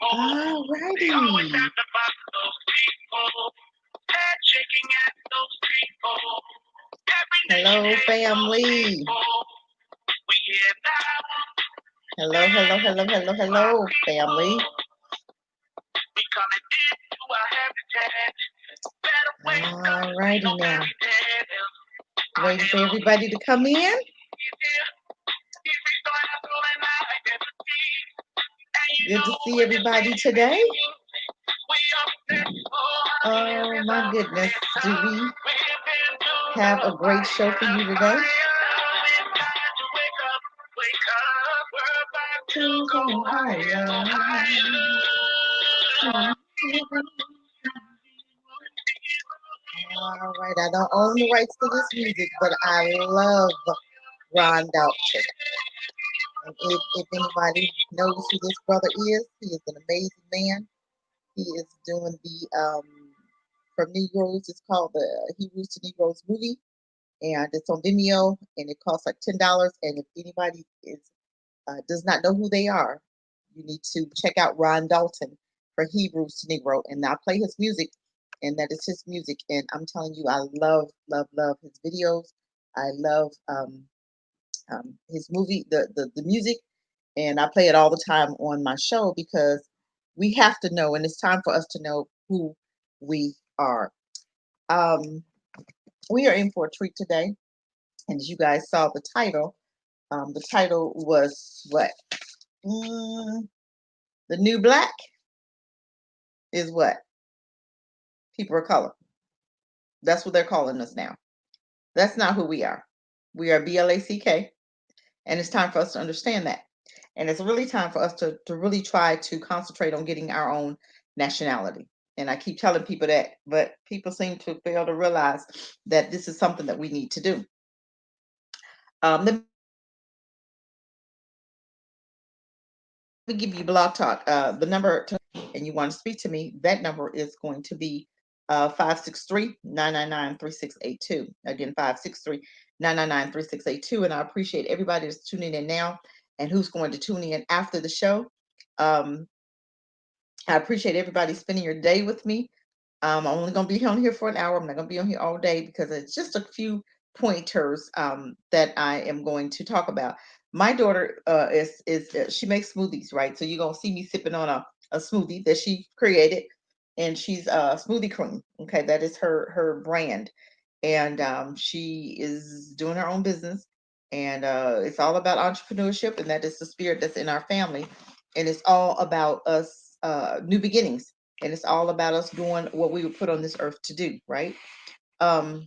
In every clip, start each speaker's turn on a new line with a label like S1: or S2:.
S1: Alrighty. Hello, family. Hello, hello, hello, hello, hello, family. Alrighty now. Waiting for everybody to come in. Good to see everybody today. Oh my goodness. Do we have a great show for you today? To go higher. All right, I don't own the rights to this music, but I love Ron Dalton. And if anybody knows who this brother is, he is an amazing man. He is doing the from Negroes. It's called the Hebrews to Negroes movie, and it's on Vimeo, and it costs like $10. And if anybody does not know who they are, you need to check out Ron Dalton for Hebrews to Negro, and I play his music, and that is his music. And I'm telling you, I love, love, love his videos. I love his movie, the music, and I play it all the time on my show because we have to know, and it's time for us to know who we are. We are in for a treat today, and as you guys saw the title was what? The new black is what? People of color. That's what they're calling us now. That's not who we are. We are BLACK, and it's time for us to understand that. And it's really time for us to really try to concentrate on getting our own nationality. And I keep telling people that, but people seem to fail to realize that this is something that we need to do. Let me give you Blog Talk. The number, and you want to speak to me, that number is going to be 563-999-3682. Again, 563-999-3682. And I appreciate everybody that's tuning in now and who's going to tune in after the show. I appreciate everybody spending your day with me. I'm only going to be on here for an hour. I'm not going to be on here all day because it's just a few pointers that I am going to talk about. My daughter is she makes smoothies, right? So you're going to see me sipping on a smoothie that she created, and she's Smoothie Cream. Okay, that is her brand, and she is doing her own business, and it's all about entrepreneurship, and that is the spirit that's in our family, and it's all about us new beginnings, and it's all about us doing what we were put on this earth to do, right? um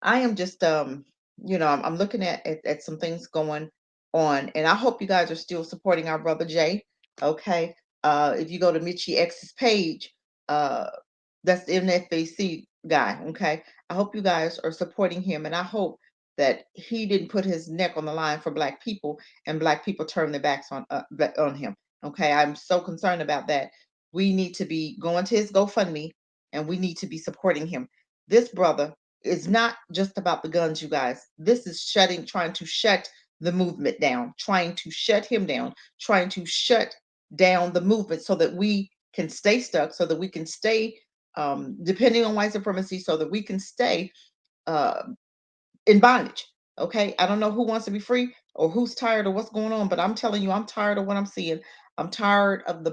S1: I am just I'm looking at some things going on, and I hope you guys are still supporting our brother Jay. Okay, if you go to Mitchie X's page, uh that's the NFAC guy. Okay, I hope you guys are supporting him, and I hope that he didn't put his neck on the line for black people, and black people turn their backs on him. Okay, I'm so concerned about that. We need to be going to his GoFundMe, and we need to be supporting him. This brother is not just about the guns, you guys. This is trying to shut the movement down, trying to shut him down, trying to shut down the movement so that we can stay stuck, so that we can stay depending on white supremacy, so that we can stay uh, in bondage. Okay, I don't know who wants to be free or who's tired of what's going on, but I'm telling you, I'm tired of what I'm seeing. I'm tired of the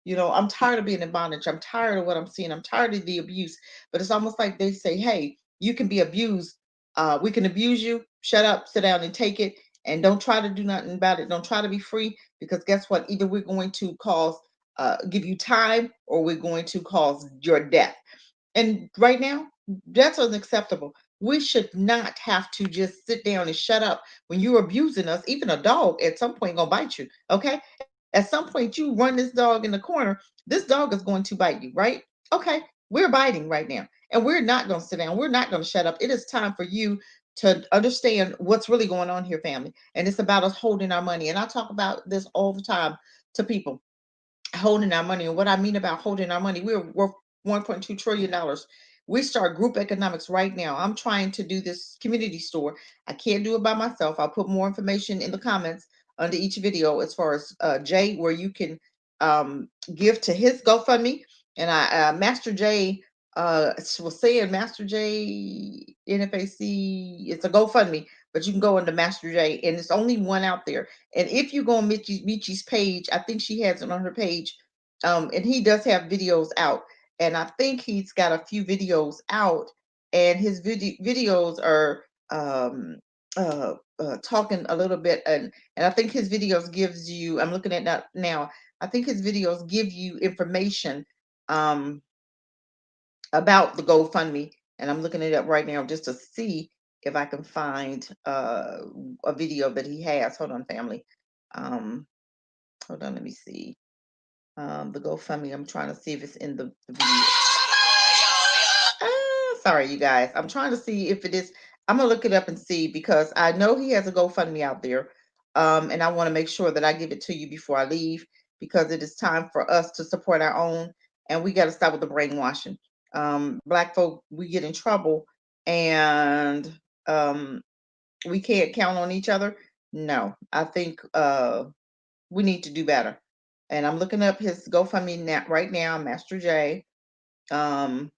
S1: I'm tired of being in bondage. I'm tired of what I'm seeing. I'm tired of the abuse. But it's almost like they say, hey, you can be abused. We can abuse you. Shut up, sit down, and take it. And don't try to do nothing about it. Don't try to be free, because guess what? Either we're going to give you time, or we're going to cause your death. And right now, that's unacceptable. We should not have to just sit down and shut up when you're abusing us. Even a dog at some point gonna bite you. Okay. At some point, you run this dog in the corner, this dog is going to bite you, right? Okay. We're biting right now. And we're not gonna sit down. We're not gonna shut up. It is time for you to understand what's really going on here, family. And it's about us holding our money. And I talk about this all the time to people, holding our money. And what I mean about holding our money, we're worth $1.2 trillion. We start group economics right now. I'm trying to do this community store. I can't do it by myself. I'll put more information in the comments under each video as far as Jay, where you can give to his GoFundMe. And I Master J was saying Master J NFAC, it's a GoFundMe, but you can go into Master J, and it's only one out there. And if you go on Michi's page, I think she has it on her page, and he does have videos out, and I think he's got a few videos out, and his videos are talking a little bit, and I think his videos gives you. I'm looking at that now. I think his videos give you information um, about the GoFundMe, and I'm looking it up right now just to see if I can find a video that he has. Hold on, family. Um, Hold on, let me see. The GoFundMe. I'm trying to see if it's in the video. Sorry, you guys. I'm trying to see if it is. I'm gonna look it up and see because I know he has a GoFundMe out there, and I want to make sure that I give it to you before I leave because it is time for us to support our own, and we got to stop with the brainwashing. Black folk, we get in trouble, and um, we can't count on each other. No, I think we need to do better. And I'm looking up his GoFundMe now, right now, Master J. Um,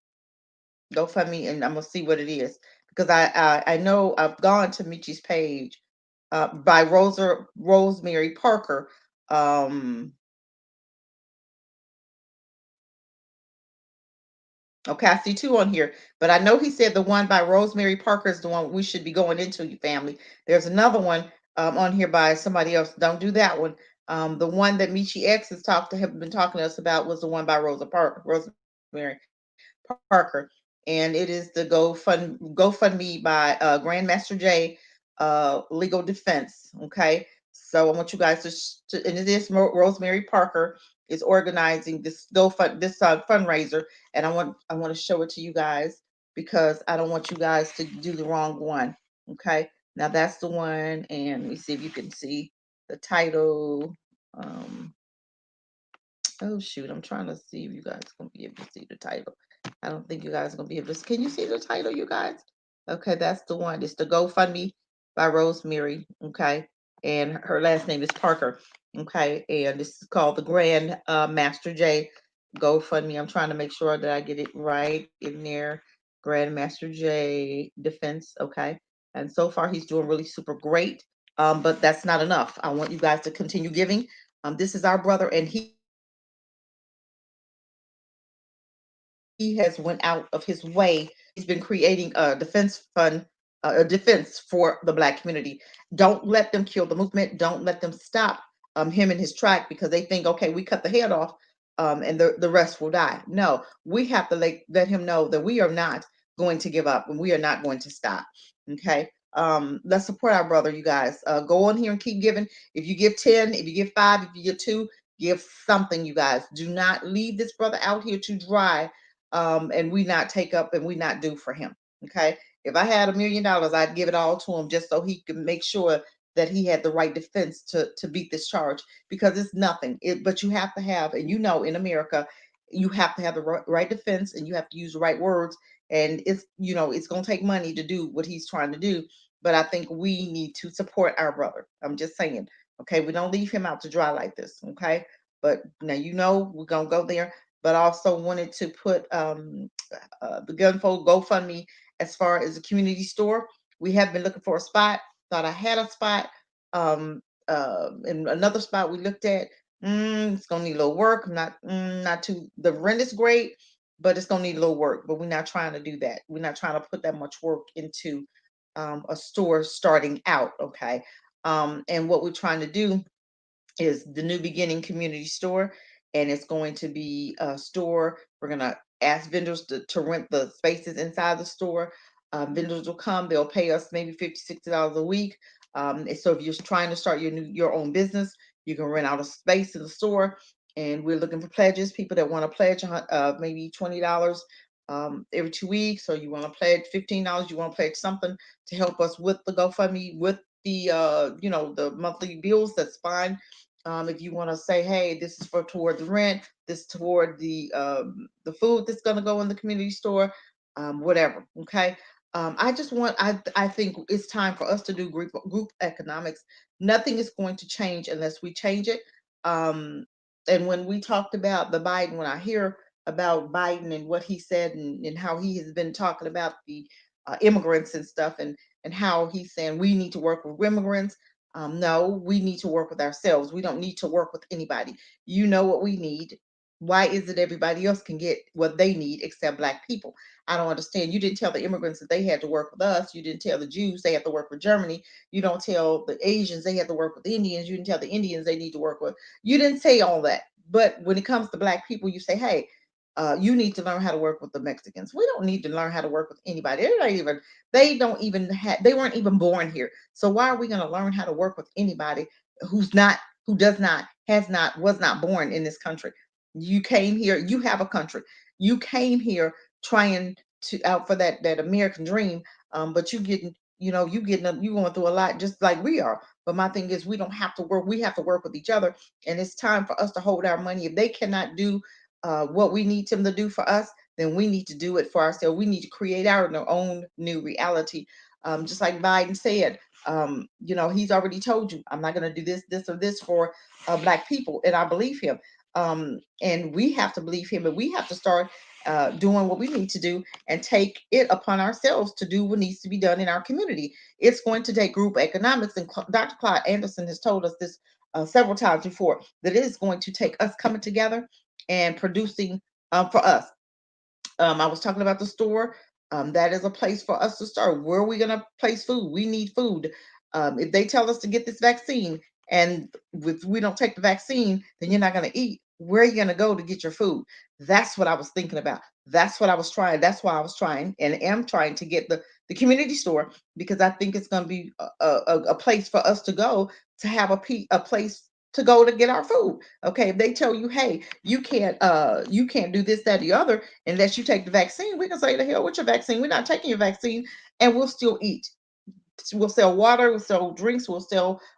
S1: GoFundMe, and I'm gonna see what it is because I know I've gone to Michi's page by Rosemary Parker. Um, okay, I see two on here, but I know he said the one by Rosemary Parker is the one we should be going into. You family, there's another one on here by somebody else. Don't do that one. The one that Michi X has have been talking to us about was the one by Rosemary Parker, and it is the GoFundMe by Grandmaster J, Legal Defense. Okay, so I want you guys and it is Rosemary Parker is organizing this fundraiser, and I want to show it to you guys because I don't want you guys to do the wrong one. Okay, now that's the one, and let me see if you can see the title. Um, Oh shoot, I'm trying to see if you guys gonna be able to see the title. I don't think you guys are gonna be able to. Can you see the title, you guys? Okay, that's the one. It's the GoFundMe by Rosemary. Okay, and her last name is Parker. Okay, and this is called the Grand Master J GoFundMe. I'm trying to make sure that I get it right in there. Grand Master J Defense. Okay, and so far he's doing really super great. But that's not enough. I want you guys to continue giving. This is our brother, and he has went out of his way. He's been creating a defense fund, a defense for the Black community. Don't let them kill the movement. Don't let them stop him in his track because they think, okay, we cut the head off, and the rest will die. No, we have to let him know that we are not going to give up and we are not going to stop. Okay. Let's support our brother, you guys. Go on here and keep giving. If you give 10, if you give 5, if you give 2, give something, you guys. Do not leave this brother out here to dry, and we not take up and we not do for him. Okay. If I had $1 million, I'd give it all to him just so he could make sure that he had the right defense to beat this charge because it's nothing. But you have to have, and in America, you have to have the right defense and you have to use the right words. And it's going to take money to do what he's trying to do. But I think we need to support our brother. I'm just saying. Okay. We don't leave him out to dry like this. Okay. But now, we're going to go there, but also wanted to put the Gunfold GoFundMe as far as a community store. We have been looking for a spot. Thought I had a spot. In another spot we looked at, it's gonna need a little work. Not too. The rent is great, but it's gonna need a little work. But we're not trying to do that. We're not trying to put that much work into a store starting out. Okay, and what we're trying to do is the New Beginning Community Store, and it's going to be a store. We're going to ask vendors to rent the spaces inside the store. Vendors will come, they'll pay us maybe $50, $60 a week. And so if you're trying to start your own business, you can rent out a space in the store. And we're looking for pledges, people that want to pledge maybe $20 every 2 weeks, or you want to pledge $15, you want to pledge something to help us with the GoFundMe, with the the monthly bills. That's fine. If you want to say, hey, this is for toward the rent, this toward the food that's going to go in the community store, whatever. Okay. I just want I think it's time for us to do group economics. Nothing is going to change unless we change it. Um, and when we talked about the Biden, when I hear about Biden and what he said and how he has been talking about the immigrants and stuff, and how he's saying we need to work with immigrants. No, we need to work with ourselves. We don't need to work with anybody. You know what we need. Why is it everybody else can get what they need except Black people? I don't understand. You didn't tell the immigrants that they had to work with us. You didn't tell the Jews they had to work with Germany. You don't tell the Asians they had to work with the Indians. You didn't tell the Indians they need to work with. You didn't say all that. But when it comes to Black people, you say, hey, you need to learn how to work with the Mexicans. We don't need to learn how to work with anybody. They don't even have, they weren't even born here. So why are we going to learn how to work with anybody who's not, who does not, has not, was not born in this country? You came here, you have a country. You came here trying to out for that American dream. But you getting, you going through a lot just like we are. But my thing is we don't have to work, we have to work with each other. And it's time for us to hold our money. If they cannot do what we need them to do for us, then we need to do it for ourselves. We need to create our own new reality. Just like Biden said, he's already told you, I'm not going to do this, or this for Black people. And I believe him. And we have to believe him, and we have to start doing what we need to do and take it upon ourselves to do what needs to be done in our community. It's going to take group economics, and Dr. Clyde Anderson has told us this several times before, that it is going to take us coming together and producing for us. I was talking about the store. That is a place for us to start. Where are we going to place food? We need food. If they tell us to get this vaccine, and if we don't take the vaccine, then you're not going to eat. Where are you going to go to get your food? That's what I was thinking about. That's what I was trying. That's why I was trying and am trying to get the community store, because I think it's going to be a place for us to go, to have a place to go to get our food. Okay, if they tell you, hey, you can't do this, that, the other, unless you take the vaccine, we can say, the hell with your vaccine. We're not taking your vaccine, and we'll still eat. We'll sell water, we'll sell drinks, we'll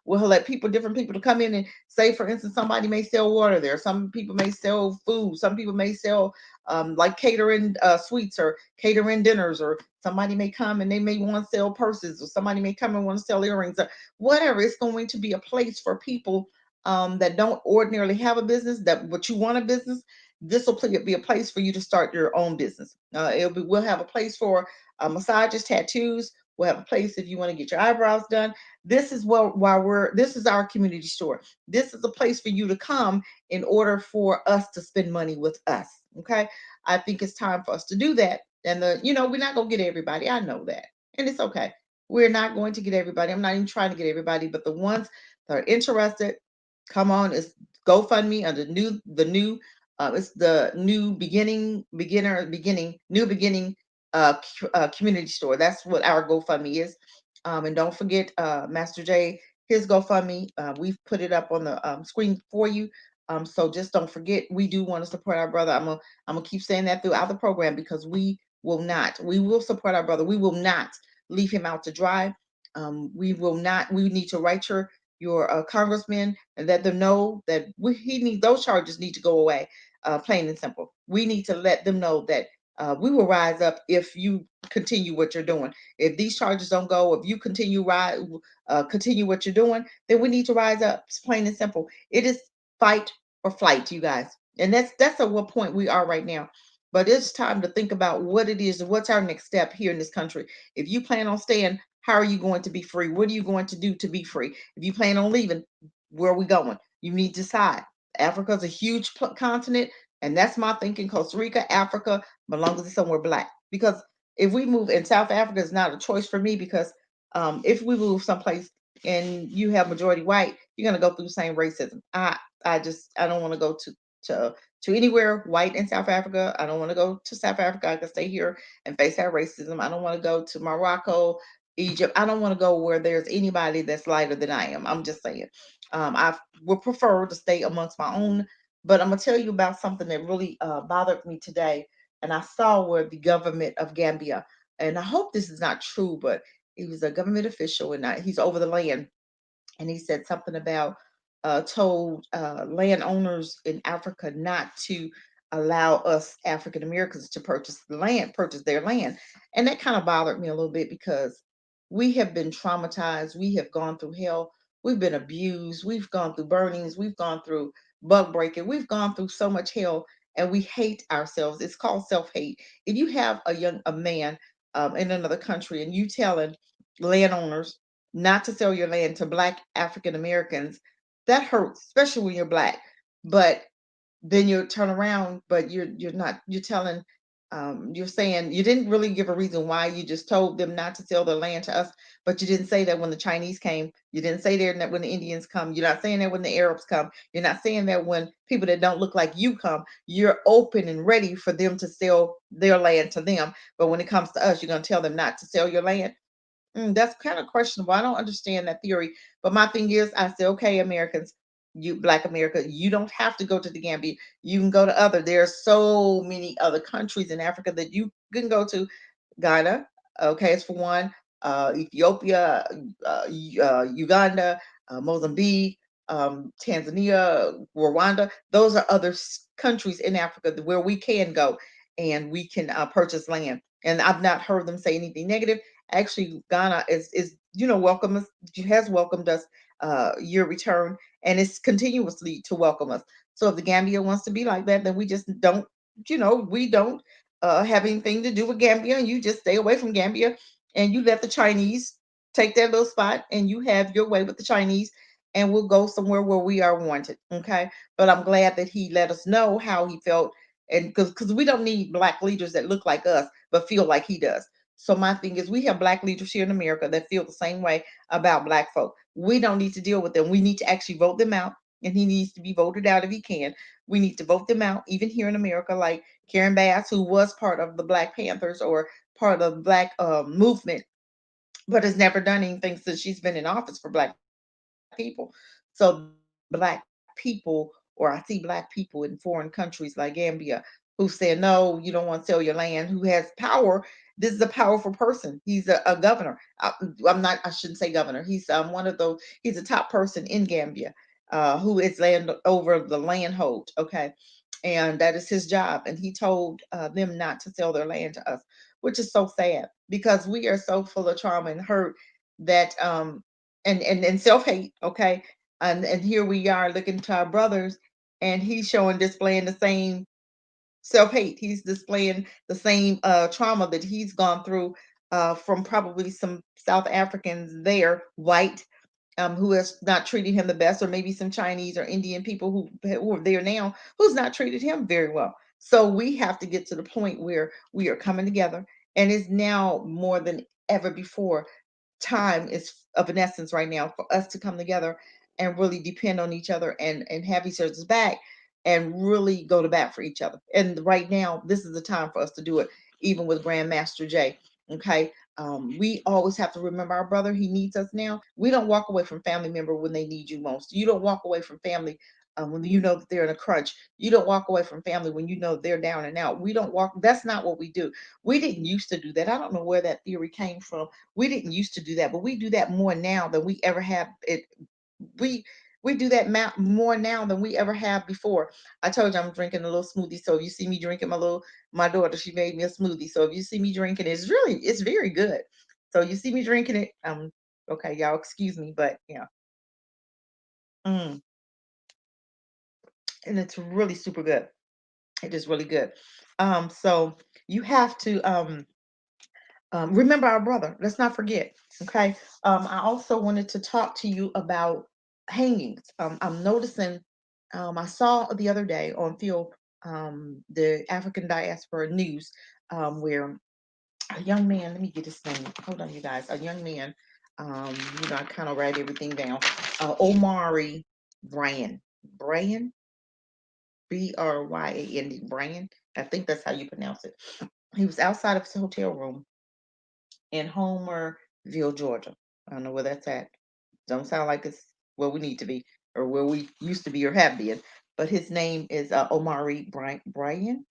S1: let different people to come in and say, for instance, somebody may sell water there. Some people may sell food. Some people may sell like catering sweets or catering dinners, or somebody may come and they may want to sell purses, or somebody may come and want to sell earrings, or whatever. It's going to be a place for people that don't ordinarily have a business, but you want a business. This will be a place for you to start your own business. We'll have a place for massages, tattoos. We'll have a place if you want to get your eyebrows done. This is this is our community store. This is a place for you to come in order for us to spend money with us. Okay. I think it's time for us to do that. And we're not gonna get everybody. I know that. And it's okay. We're not going to get everybody. I'm not even trying to get everybody, but the ones that are interested, come on. It's GoFundMe under it's the new new beginning community store. That's what our GoFundMe is. And don't forget, Master J, his GoFundMe. We've put it up on the screen for you. So just don't forget, we do want to support our brother. I'm gonna keep saying that throughout the program, because we will support our brother. We will not leave him out to dry. We will not. We need to write your congressman and let them know that those charges need to go away. Plain and simple. We need to let them know that we will rise up if you continue what you're doing. If these charges don't go, if you continue what you're doing, then we need to rise up. It's plain and simple. It is fight or flight, you guys, and that's at what point we are right now. But it's time to think about what it is, what's our next step here in this country. If you plan on staying, how are you going to be free? What are you going to do to be free? If you plan on leaving, where are we going? You need to decide. Africa's a huge continent, and that's my thinking. Costa Rica, Africa, belongs to somewhere Black. Because if we move in South Africa, is not a choice for me, because if we move someplace and you have majority white, you're gonna go through the same racism. I don't want to go to to anywhere white in South Africa. I don't want to go to South Africa. I can stay here and face that racism. I don't want to go to Morocco, Egypt. I don't want to go where there's anybody that's lighter than I am. I'm just saying. I would prefer to stay amongst my own. But I'm gonna tell you about something that really bothered me today, and I saw where the government of Gambia, and I hope this is not true, but he was a government official, and he's over the land, and he said something about told landowners in Africa not to. allow us African Americans to purchase their land. And that kind of bothered me a little bit because we have been traumatized. We have gone through hell. We've been abused. We've gone through burnings. We've gone through bug breaking. We've gone through so much hell, and we hate ourselves. It's called self hate. If you have a man in another country and you telling landowners not to sell your land to Black African Americans, that hurts, especially when you're Black. But then you turn around, but you're not, you're telling, you're saying you didn't really give a reason why. You just told them not to sell their land to us, but you didn't say that when the Chinese came. You didn't say that when the Indians come. You're not saying that when the Arabs come. You're not saying that when people that don't look like you come. You're open and ready for them to sell their land to them, but when it comes to us, you're going to tell them not to sell your land. That's kind of questionable. I don't understand that theory. But my thing is, I say, okay, Americans, you Black America, you don't have to go to the Gambia. You can go to other. There are so many other countries in Africa that you can go to. Ghana, okay, it's for one. Ethiopia, Uganda, Mozambique, Tanzania, Rwanda. Those are other countries in Africa where we can go and we can purchase land. And I've not heard them say anything negative. Actually, Ghana is welcome us, has welcomed us year return, and it's continuously to welcome us. So if the Gambia wants to be like that, then we just don't, we don't have anything to do with Gambia, and you just stay away from Gambia, and you let the Chinese take their little spot, and you have your way with the Chinese, and we'll go somewhere where we are wanted. Okay, but I'm glad that he let us know how he felt, and because we don't need Black leaders that look like us but feel like he does. So my thing is, we have Black leaders here in America that feel the same way about Black folk. We don't need to deal with them. We need to actually vote them out, and he needs to be voted out if he can. We need to vote them out, even here in America, like Karen Bass, who was part of the Black Panthers or part of the Black movement, but has never done anything since she's been in office for Black people. So Black people, or I see Black people in foreign countries like Gambia who say, no, you don't want to sell your land, who has power. This is a powerful person. He's a governor. I'm not, I shouldn't say governor. He's one of those, he's a top person in Gambia who is land over the land hold. Okay. And that is his job. And he told them not to sell their land to us, which is so sad because we are so full of trauma and hurt that and self-hate. Okay. And here we are looking to our brothers, and he's showing, displaying the same self-hate. He's displaying the same trauma that he's gone through from probably some South Africans there, white, who has not treated him the best, or maybe some Chinese or Indian people who are there now who's not treated him very well. So we have to get to the point where we are coming together, and it's now more than ever before. Time is of an essence right now for us to come together and really depend on each other, and have each other's back, and really go to bat for each other. And right now, this is the time for us to do it, even with Grandmaster Jay. Okay. We always have to remember our brother. He needs us now. We don't walk away from family member when they need you most. You don't walk away from family when you know that they're in a crunch. You don't walk away from family when you know they're down and out. We don't walk. That's not what we do. We didn't used to do that. I don't know where that theory came from. We didn't used to do that, but we do that more now than we ever have. We we do that more now than we ever have before. I told you I'm drinking a little smoothie, so if you see me drinking my daughter, she made me a smoothie. So if you see me drinking it, it's very good. So you see me drinking it, okay, y'all excuse me, but yeah, mm, and it's really super good. It is really good. So you have to remember our brother. Let's not forget. Okay. I also wanted to talk to you about hangings. I'm noticing. I saw the other day on Phil, the African Diaspora News, where a young man. Let me get his name. Hold on, you guys. A young man. I kind of write everything down. Omari Bryan. Bryan. Bryan. Bryan. I think that's how you pronounce it. He was outside of his hotel room in Homerville, Georgia. I don't know where that's at. Don't sound like it's where we need to be, or where we used to be or have been. But his name is Omari Bryan,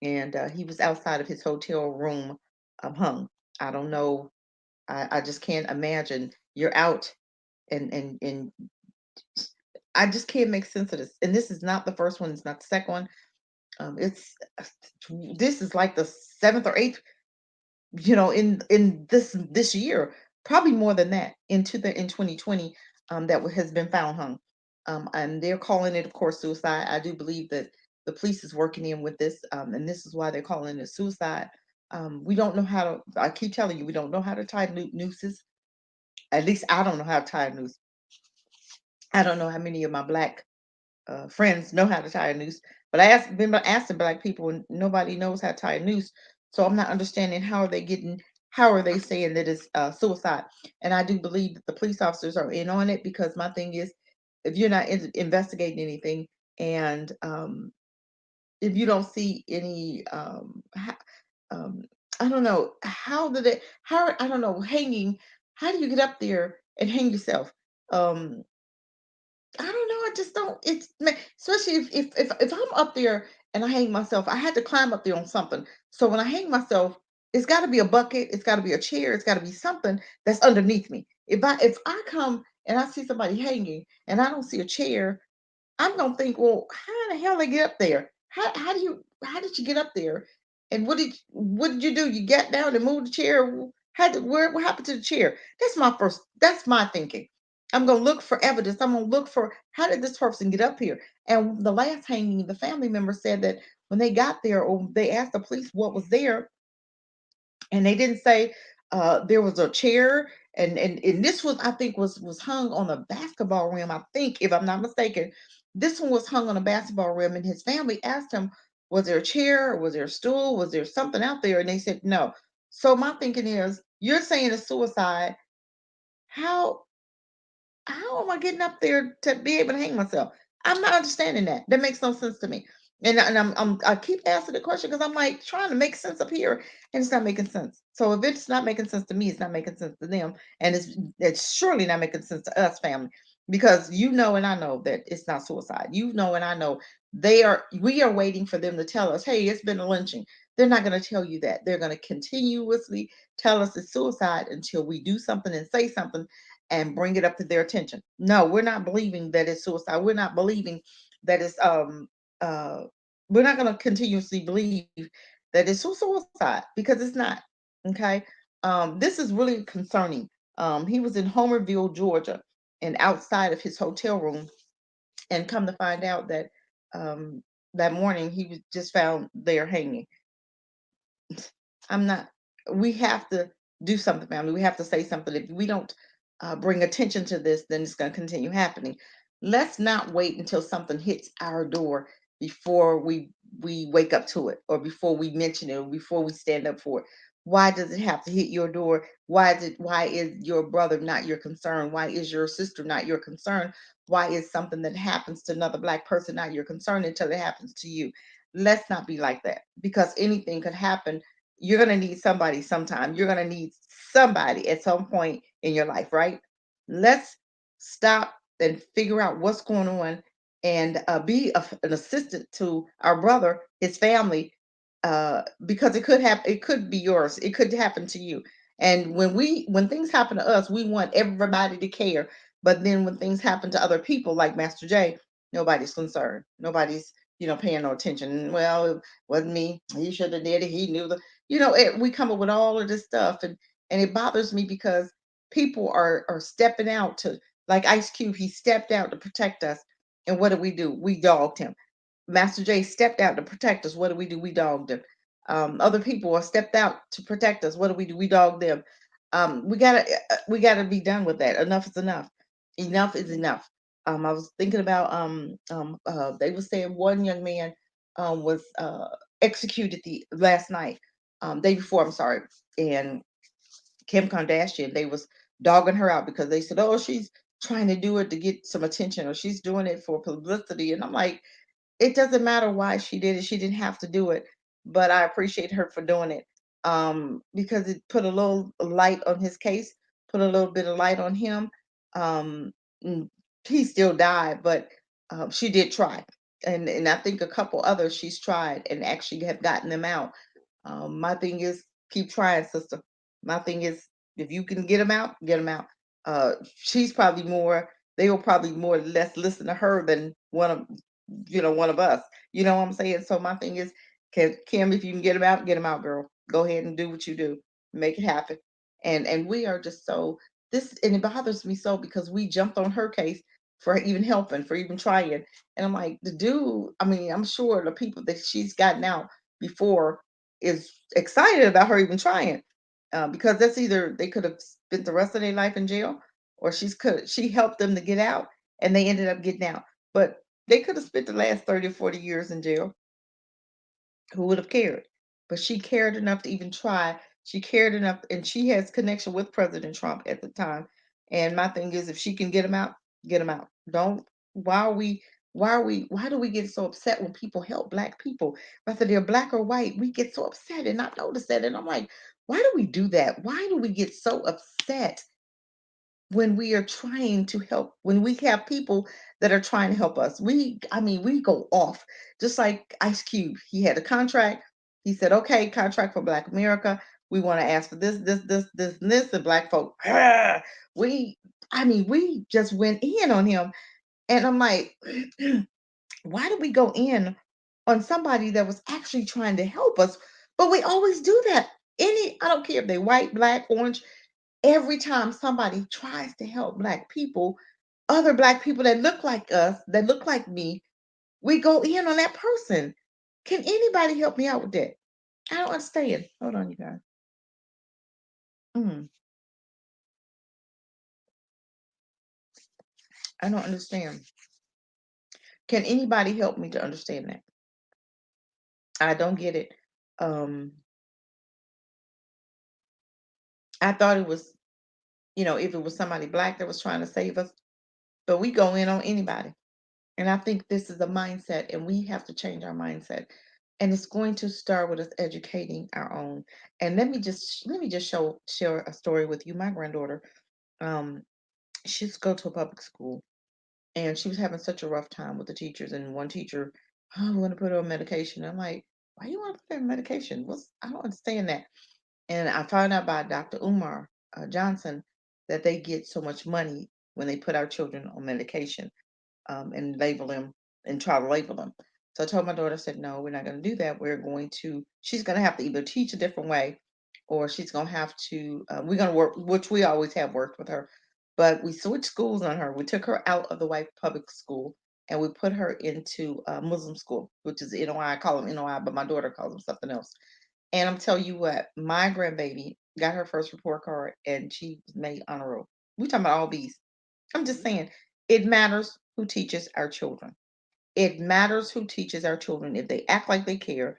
S1: and he was outside of his hotel room, hung. I don't know. I just can't imagine you're out, and I just can't make sense of this. And this is not the first one. It's not the second one. It's this is like the seventh or eighth, in this year, probably more than that, in 2020, that has been found hung. And they're calling it, of course, suicide. I do believe that the police is working in with this, and this is why they're calling it suicide. We don't know how to. I keep telling you, we don't know how to tie nooses. At least I don't know how to tie a noose. I don't know how many of my black friends know how to tie a noose, but been asking black people, and nobody knows how to tie a noose. So I'm not understanding how are they saying that it's suicide? And I do believe that the police officers are in on it, because my thing is, if you're not investigating anything, and if you don't see any, um, I don't know how did it, how I don't know hanging. How do you get up there and hang yourself? Um, I don't know. I just don't. Especially if I'm up there and I hang myself, I had to climb up there on something. So when I hang myself, it's got to be a bucket. It's got to be a chair. It's got to be something that's underneath me. If I come and I see somebody hanging and I don't see a chair, I'm gonna think, well, how the hell they get up there? How did you get up there? And what did you do? You got down and moved the chair. What happened to the chair? That's my thinking. I'm gonna look for evidence. I'm gonna look for, how did this person get up here? And the last hanging, the family member said that when they got there, or they asked the police what was there, and they didn't say, there was a chair, and this was, I think, was hung on a basketball rim. I think, if I'm not mistaken, this one was hung on a basketball rim, and his family asked him, was there a chair, was there a stool, was there something out there, and they said no. So my thinking is, you're saying it's suicide. How how am I getting up there to be able to hang myself? I'm not understanding that. That makes no sense to me. I keep asking the question, because I'm like trying to make sense up here, and it's not making sense. So if it's not making sense to me, it's not making sense to them, and it's surely not making sense to us, family, because and I know that it's not suicide. And I know we are waiting for them to tell us, hey, it's been a lynching. They're not going to tell you that. They're going to continuously tell us it's suicide until we do something and say something and bring it up to their attention. No, we're not believing that it's suicide. We're not believing that it's uh we're not going to continuously believe that it's suicide, because it's not. Okay. This is really concerning. He was in Homerville, Georgia, and outside of his hotel room, and come to find out that um that morning he was just found there hanging. I'm not. We have to do something, family. We have to say something. If we don't bring attention to this, then it's going to continue happening. Let's not wait until something hits our door before we wake up to it, or before we mention it, or before we stand up for it. Why does it have to hit your door? Why is your brother not your concern? Why is your sister not your concern? Why is something that happens to another black person not your concern until it happens to you? Let's not be like that, because anything could happen. You're going to need somebody sometime. You're going to need somebody at some point in your life, right? Let's stop and figure out what's going on, and be an assistant to our brother, his family, because it could happen. It could be yours. It could happen to you. And when things happen to us, we want everybody to care. But then when things happen to other people, like Master J, nobody's concerned. Nobody's paying no attention. Well, it wasn't me. He should have did it. He knew we come up with all of this stuff, and it bothers me, because people are stepping out to, like Ice Cube. He stepped out to protect us, and what do? We dogged him. Master J stepped out to protect us. What do? We dogged him. Other people are stepped out to protect us. What do? We dogged them. We gotta be done with that. Enough is enough. Enough is enough. I was thinking about, they were saying one young man was executed the last night, day before. I'm sorry, and Kim Kardashian, they was dogging her out, because they said, oh, she's trying to do it to get some attention, or she's doing it for publicity. And I'm like, it doesn't matter why she did it. She didn't have to do it, but I appreciate her for doing it, because it put a little light on his case, put a little bit of light on him. Um, mm, he still died, but she did try, and I think a couple others she's tried and actually have gotten them out. My thing is, keep trying, sister. My thing is, if you can get them out, get them out. She's probably more. They will probably more or less listen to her than one of one of us. You know what I'm saying? So my thing is, Kim, if you can get them out, girl. Go ahead and do what you do. Make it happen. And we are just so this, and it bothers me so because we jumped on her case for even helping, for even trying. And I'm like, the dude, I mean, I'm sure the people that she's gotten out before is excited about her even trying. Because that's either they could have spent the rest of their life in jail, or she helped them to get out and they ended up getting out. But they could have spent the last 30 or 40 years in jail. Who would have cared? But she cared enough to even try. She cared enough, and she has connection with President Trump at the time. And my thing is, if she can get him out, get him out. Don't. Why are we? Why do we get so upset when people help Black people, whether they're Black or white? We get so upset, and I notice that, and I'm like, why do we do that? Why do we get so upset when we are trying to help, when we have people that are trying to help us? I mean, we go off. Just like Ice Cube, he had a contract. He said, okay, contract for Black America. We want to ask for this, and this, and Black folk. We, I mean, we just went in on him. And I'm like, why did we go in on somebody that was actually trying to help us? But we always do that. I don't care if they white, Black, orange, every time somebody tries to help Black people, other Black people that look like us, that look like me, we go in on that person. Can anybody help me out with that? I don't understand. Hold on, you guys. Mm, I don't understand. Can anybody help me to understand that? I don't get it. Um, I thought it was, if it was somebody Black that was trying to save us, but we go in on anybody. And I think this is a mindset, and we have to change our mindset. And it's going to start with us educating our own. And let me just share a story with you. My granddaughter, um, she used to go to a public school, and she was having such a rough time with the teachers. And one teacher, oh, we want to put her on medication. I'm like, why you want to put her on medication? I don't understand that. And I found out by Dr. Umar Johnson that they get so much money when they put our children on medication, and label them and try to label them. So I told my daughter, I said, no, we're not going to do that. She's going to have to either teach a different way, or she's going to have to, we're going to work, which we always have worked with her. But we switched schools on her. We took her out of the white public school and we put her into Muslim school, which is NOI. I call them NOI, but my daughter calls them something else. And I'm telling you what, my grandbaby got her first report card and she was made honor roll. We talking about all B's. I'm just saying, it matters who teaches our children. It matters who teaches our children. If they act like they care,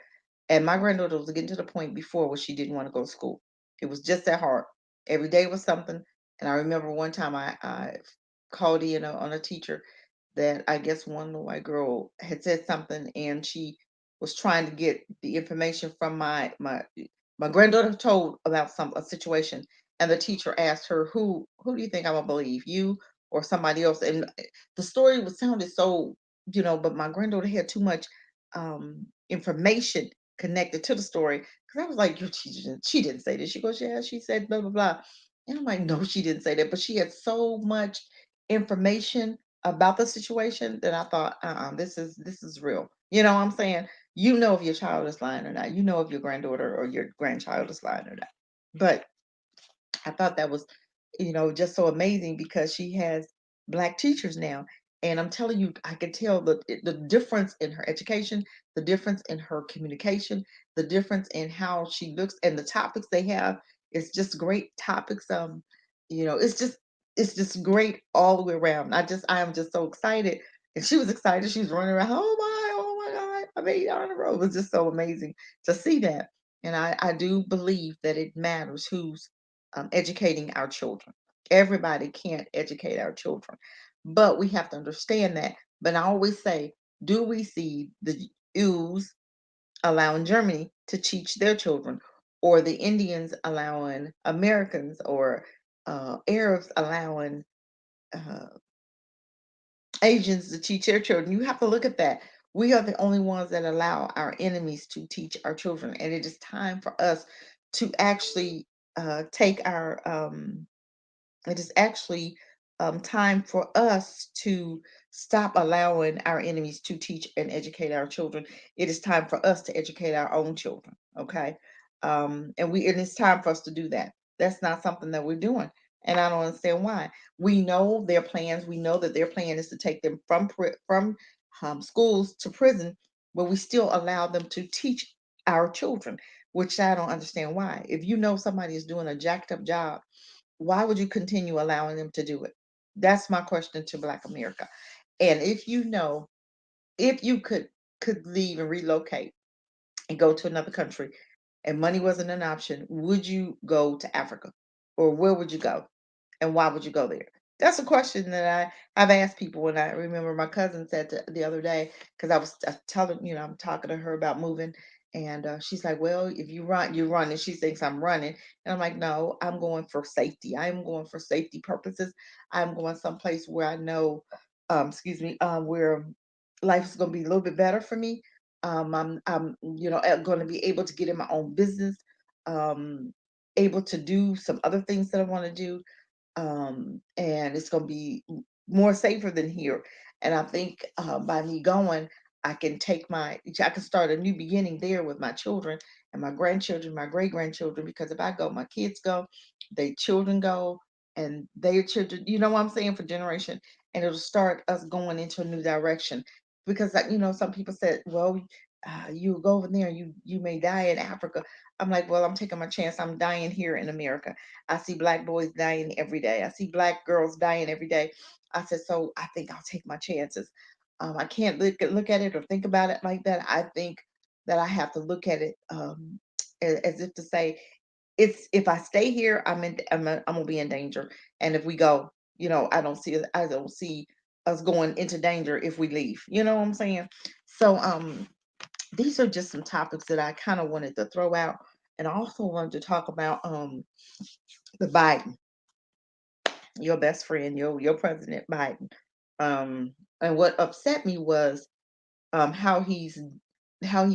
S1: and my granddaughter was getting to the point before where she didn't want to go to school. It was just that hard. Every day was something. And I remember one time I called in on a teacher that I guess one little white girl had said something, and she was trying to get the information from my granddaughter told about a situation, and the teacher asked her, who do you think I'm gonna believe, you or somebody else? And the story was sounded so, but my granddaughter had too much information connected to the story, because I was like, your teacher she didn't say this. She goes, yeah, she said blah blah blah. And I'm like, no, she didn't say that, but she had so much information about the situation that I thought, this is real. You know what I'm saying? You know if your child is lying or not. You know if your granddaughter or your grandchild is lying or not. But I thought that was, just so amazing because she has Black teachers now. And I'm telling you, I could tell the difference in her education, the difference in her communication, the difference in how she looks, and the topics they have. It's just great topics. It's just great all the way around. I am just so excited. And she was excited. She was running around. Oh my God. I made it on the road. It was just so amazing to see that. And I do believe that it matters who's educating our children. Everybody can't educate our children, but we have to understand that. But I always say, do we see the Jews allowing Germany to teach their children, or the Indians allowing Americans, or Arabs allowing uh, Asians to teach their children? You have to look at that. We are the only ones that allow our enemies to teach our children, and it is time for us to actually take our it is actually time for us to stop allowing our enemies to teach and educate our children. It is time for us to educate our own children. Okay, and it's time for us to do that. That's not something that we're doing, and I don't understand why. We know their plans. We know that their plan is to take them from schools to prison, but we still allow them to teach our children, which I don't understand why. If you know somebody is doing a jacked up job, why would you continue allowing them to do it? That's my question to Black America. And if you know, if you could leave and relocate and go to another country and money wasn't an option, would you go to Africa? Or where would you go? And why would you go there? That's a question that I've asked people. And I remember my cousin said the other day, because I was telling, I'm talking to her about moving. And she's like, well, if you run, you run. And she thinks I'm running. And I'm like, no, I'm going for safety. I'm going for safety purposes. I'm going someplace where I know, where life is going to be a little bit better for me. I'm going to be able to get in my own business, um, able to do some other things that I want to do, and it's going to be more safer than here. And I think by me going, I can start a new beginning there with my children and my grandchildren, my great grandchildren. Because if I go, my kids go, their children go, and their children. You know what I'm saying, for generation, and it'll start us going into a new direction. Because some people said, well, you go over there, you may die in Africa. I'm like, well, I'm taking my chance. I'm dying here in America. I see Black boys dying every day. I see Black girls dying every day. I said, so I think I'll take my chances. I can't look at it or think about it like that. I think that I have to look at it as if to say, it's if I stay here, I'm gonna be in danger. And if we go, I don't see us going into danger if we leave. You know what I'm saying? So these are just some topics that I kind of wanted to throw out, and I also wanted to talk about the Biden, your best friend, your President Biden. And what upset me was how he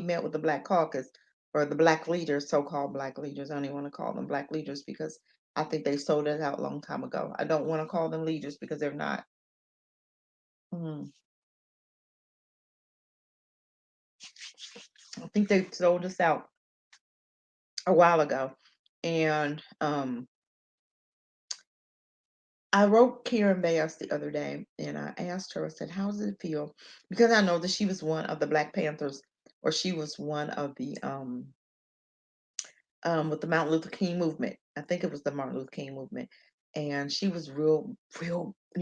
S1: met with the Black Caucus, or the Black leaders, so-called Black leaders. I don't even want to call them Black leaders, because I think they sold it out a long time ago. I don't want to call them leaders because they're not. Mm, I think they sold us out a while ago. And I wrote Karen Bass the other day, and I asked her, I said, how does it feel? Because I know that she was one of the Black Panthers, or she was one of the with the Martin Luther King movement. I think it was the Martin Luther King movement. And she was real,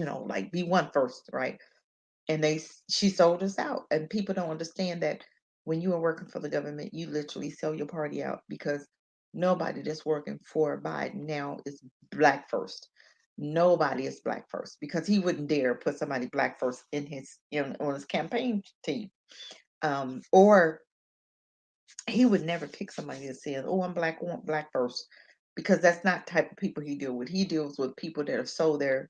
S1: like be one first, right? And she sold us out. And people don't understand that when you are working for the government, you literally sell your party out, because nobody that's working for Biden now is Black first. Nobody is Black first, because he wouldn't dare put somebody Black first on his campaign team. Or he would never pick somebody that says, "Oh, I'm Black, I want Black first," because that's not the type of people he deals with. He deals with people that have sold their,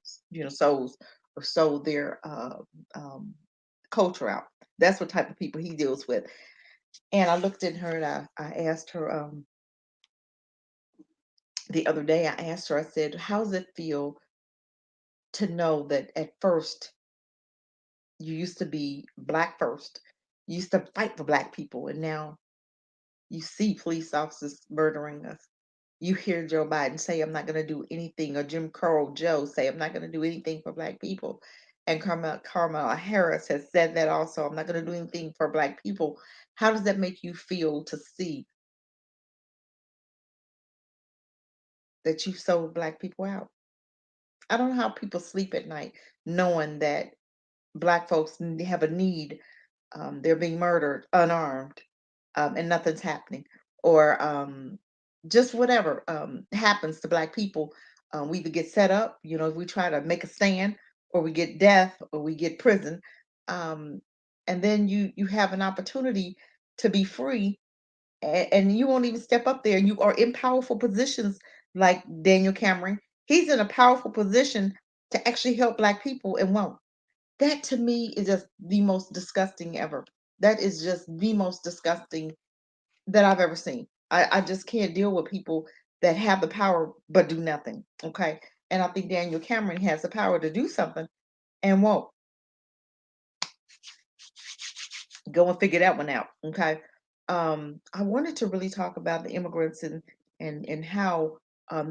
S1: souls, or sold their um, culture out. That's what type of people he deals with. And I looked at her, and I asked her the other day. I asked her. I said, "How does it feel to know that at first you used to be Black first, you used to fight for Black people, and now you see police officers murdering us? You hear Joe Biden say, I'm not going to do anything, or Jim Crow Joe say, I'm not going to do anything for Black people. And Kamala Harris has said that also, I'm not going to do anything for Black people. How does that make you feel to see that you sold Black people out? I don't know how people sleep at night knowing that Black folks have a need. They're being murdered unarmed, and nothing's happening, or just whatever happens to Black people. We either get set up, we try to make a stand, or we get death, or we get prison, um, and then you have an opportunity to be free, and you won't even step up there. You are in powerful positions, like Daniel Cameron. He's in a powerful position to actually help Black people, and won't. That to me is just the most disgusting ever. That is just the most disgusting that I've ever seen. I just can't deal with people that have the power but do nothing. Okay. And I think Daniel Cameron has the power to do something and won't. Go and figure that one out. Okay. I wanted to really talk about the immigrants and how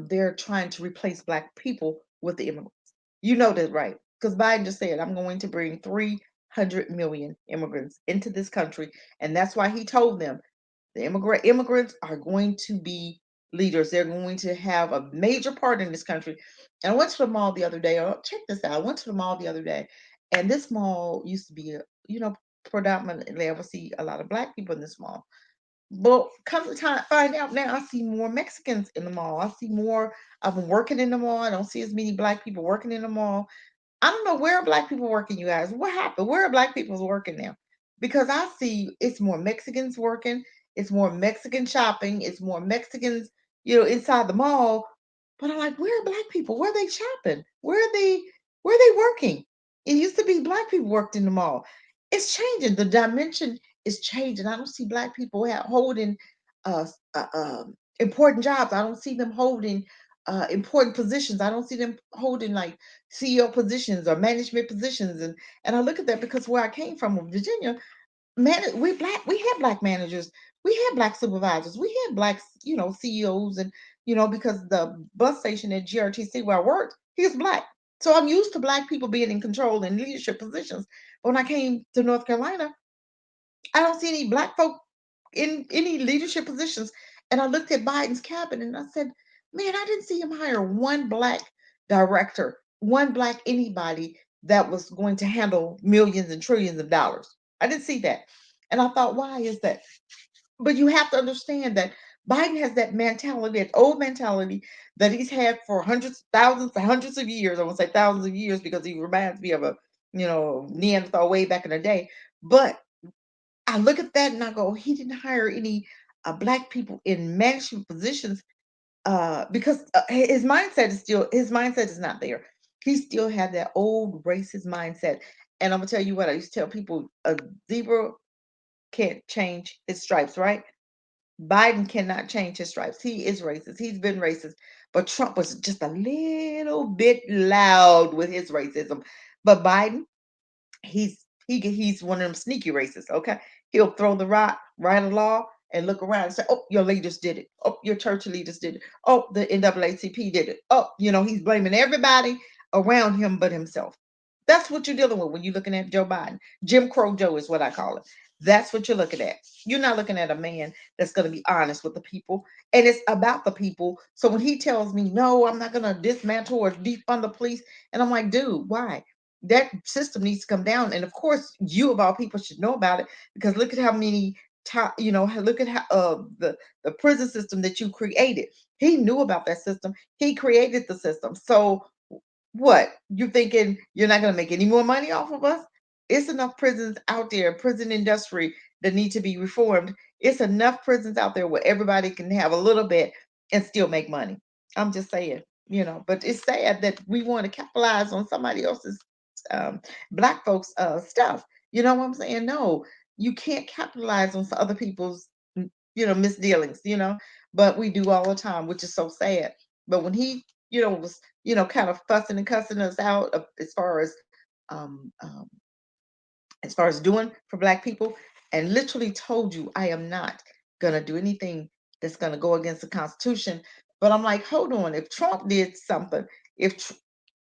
S1: they're trying to replace black people with the immigrants. You know that, right? Because Biden just said, I'm going to bring 300 million immigrants into this country. And that's why he told them the immigrants are going to be leaders. They're going to have a major part in this country. And I went to the mall the other day. Oh, check this out. I went to the mall the other day, and this mall used to be predominantly I would see a lot of black people in this mall. But come to time find out now, I see more Mexicans in the mall. I see more of them working in the mall. I don't see as many black people working in the mall. I don't know where are black people working, you guys. What happened? Where are black people working now? Because I see it's more Mexicans working, it's more Mexican shopping, it's more Mexicans, inside the mall. But I'm like, where are black people? Where are they shopping? Where are they working? It used to be black people worked in the mall. It's changing. The dimension is changing. I don't see black people holding uh, important jobs. I don't see them holding important positions. I don't see them holding like CEO positions or management positions. And I look at that because where I came from, Virginia, we had black managers, we had black supervisors, we had black CEOs, and because the bus station at GRTC where I worked, he was black. So I'm used to black people being in control and leadership positions. But when I came to North Carolina, I don't see any black folk in any leadership positions. And I looked at Biden's cabinet and I said, man, I didn't see him hire one black director, one black anybody that was going to handle millions and trillions of dollars. I didn't see that. And I thought, why is that? But you have to understand that Biden has that mentality, that old mentality that he's had for hundreds, thousands, hundreds of years. I won't say thousands of years because he reminds me of a, Neanderthal way back in the day. But I look at that and I go, he didn't hire any black people in management positions because his mindset is not there. He still had that old racist mindset. And I'm gonna tell you what I used to tell people: a zebra can't change his stripes, right? Biden cannot change his stripes. He is racist. He's been racist, but Trump was just a little bit loud with his racism. But Biden, he's one of them sneaky racists. Okay, he'll throw the rock, write a law, and look around and say, "Oh, your leaders did it. Oh, your church leaders did it. Oh, the NAACP did it. Oh, he's blaming everybody around him but himself." That's what you're dealing with when you're looking at Joe Biden. Jim Crow Joe is what I call it. That's what you're looking at. You're not looking at a man that's going to be honest with the people, and it's about the people. So when he tells me, "No, I'm not going to dismantle or defund the police," and I'm like, "Dude, why?" That system needs to come down. And of course, you of all people should know about it because look at how many look at how the prison system that you created. He knew about that system. He created the system. So what? You thinking you're not going to make any more money off of us? It's enough prisons out there, prison industry that need to be reformed. It's enough prisons out there where everybody can have a little bit and still make money. I'm just saying, but it's sad that we want to capitalize on somebody else's black folks stuff. You know what I'm saying? No, you can't capitalize on other people's misdealings, but we do all the time, which is so sad. But when he was kind of fussing and cussing us out um, um, as far as doing for black people, and literally told you I am not gonna do anything that's gonna go against the Constitution. But I'm like, hold on, if Trump did something, if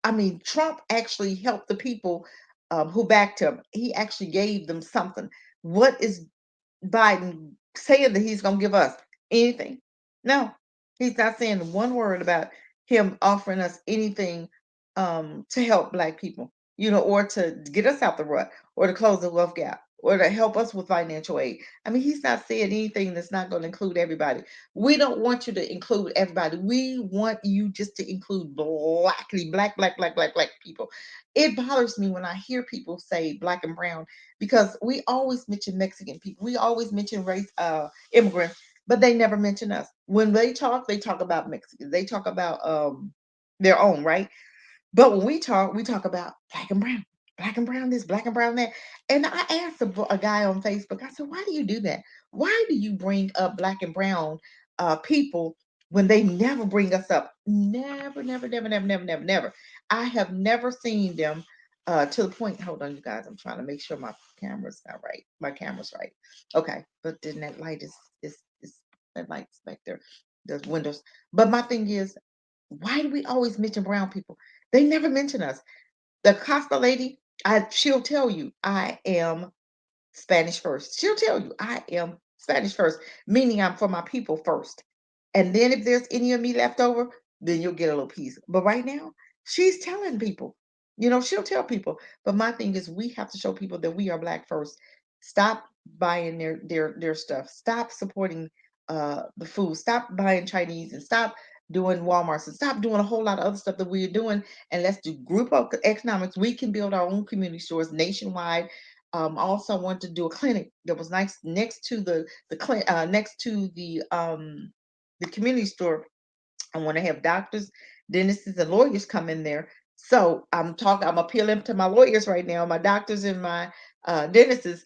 S1: I mean, Trump actually helped the people who backed him. He actually gave them something. What is Biden saying that he's going to give us? Anything? No, he's not saying one word about him offering us anything to help black people, or to get us out the rut, or to close the wealth gap, or to help us with financial aid. I mean, he's not saying anything that's not going to include everybody. We don't want you to include everybody. We want you just to include black people. It bothers me when I hear people say black and brown because we always mention Mexican people. We always mention race immigrants, but they never mention us. When they talk about Mexicans. They talk about their own, right? But when we talk about black and brown. Black and brown this, black and brown that. And I asked a guy on Facebook, I said, why do you do that? Why do you bring up black and brown people when they never bring us up. Never, never, never, never, never, never, never. I have never seen them to the point. Hold on, you guys. I'm trying to make sure my camera's not right. My camera's right. Okay, but then that light is that light's back there. There's windows. But my thing is, why do we always mention brown people? They never mention us. The Costa lady, she'll tell you I am Spanish first. She'll tell you I am Spanish first, meaning I'm for my people first. And then if there's any of me left over, then you'll get a little piece. But right now, she's telling people, she'll tell people. But my thing is, we have to show people that we are black first. Stop buying their stuff. Stop supporting the food. Stop buying Chinese and stop doing Walmarts and stop doing a whole lot of other stuff that we're doing. And let's do group of economics. We can build our own community stores nationwide. Also want to do a clinic that was nice next to next to the community store. I want to have doctors, dentists, and lawyers come in there. So I'm appealing to my lawyers right now, my doctors and my dentists.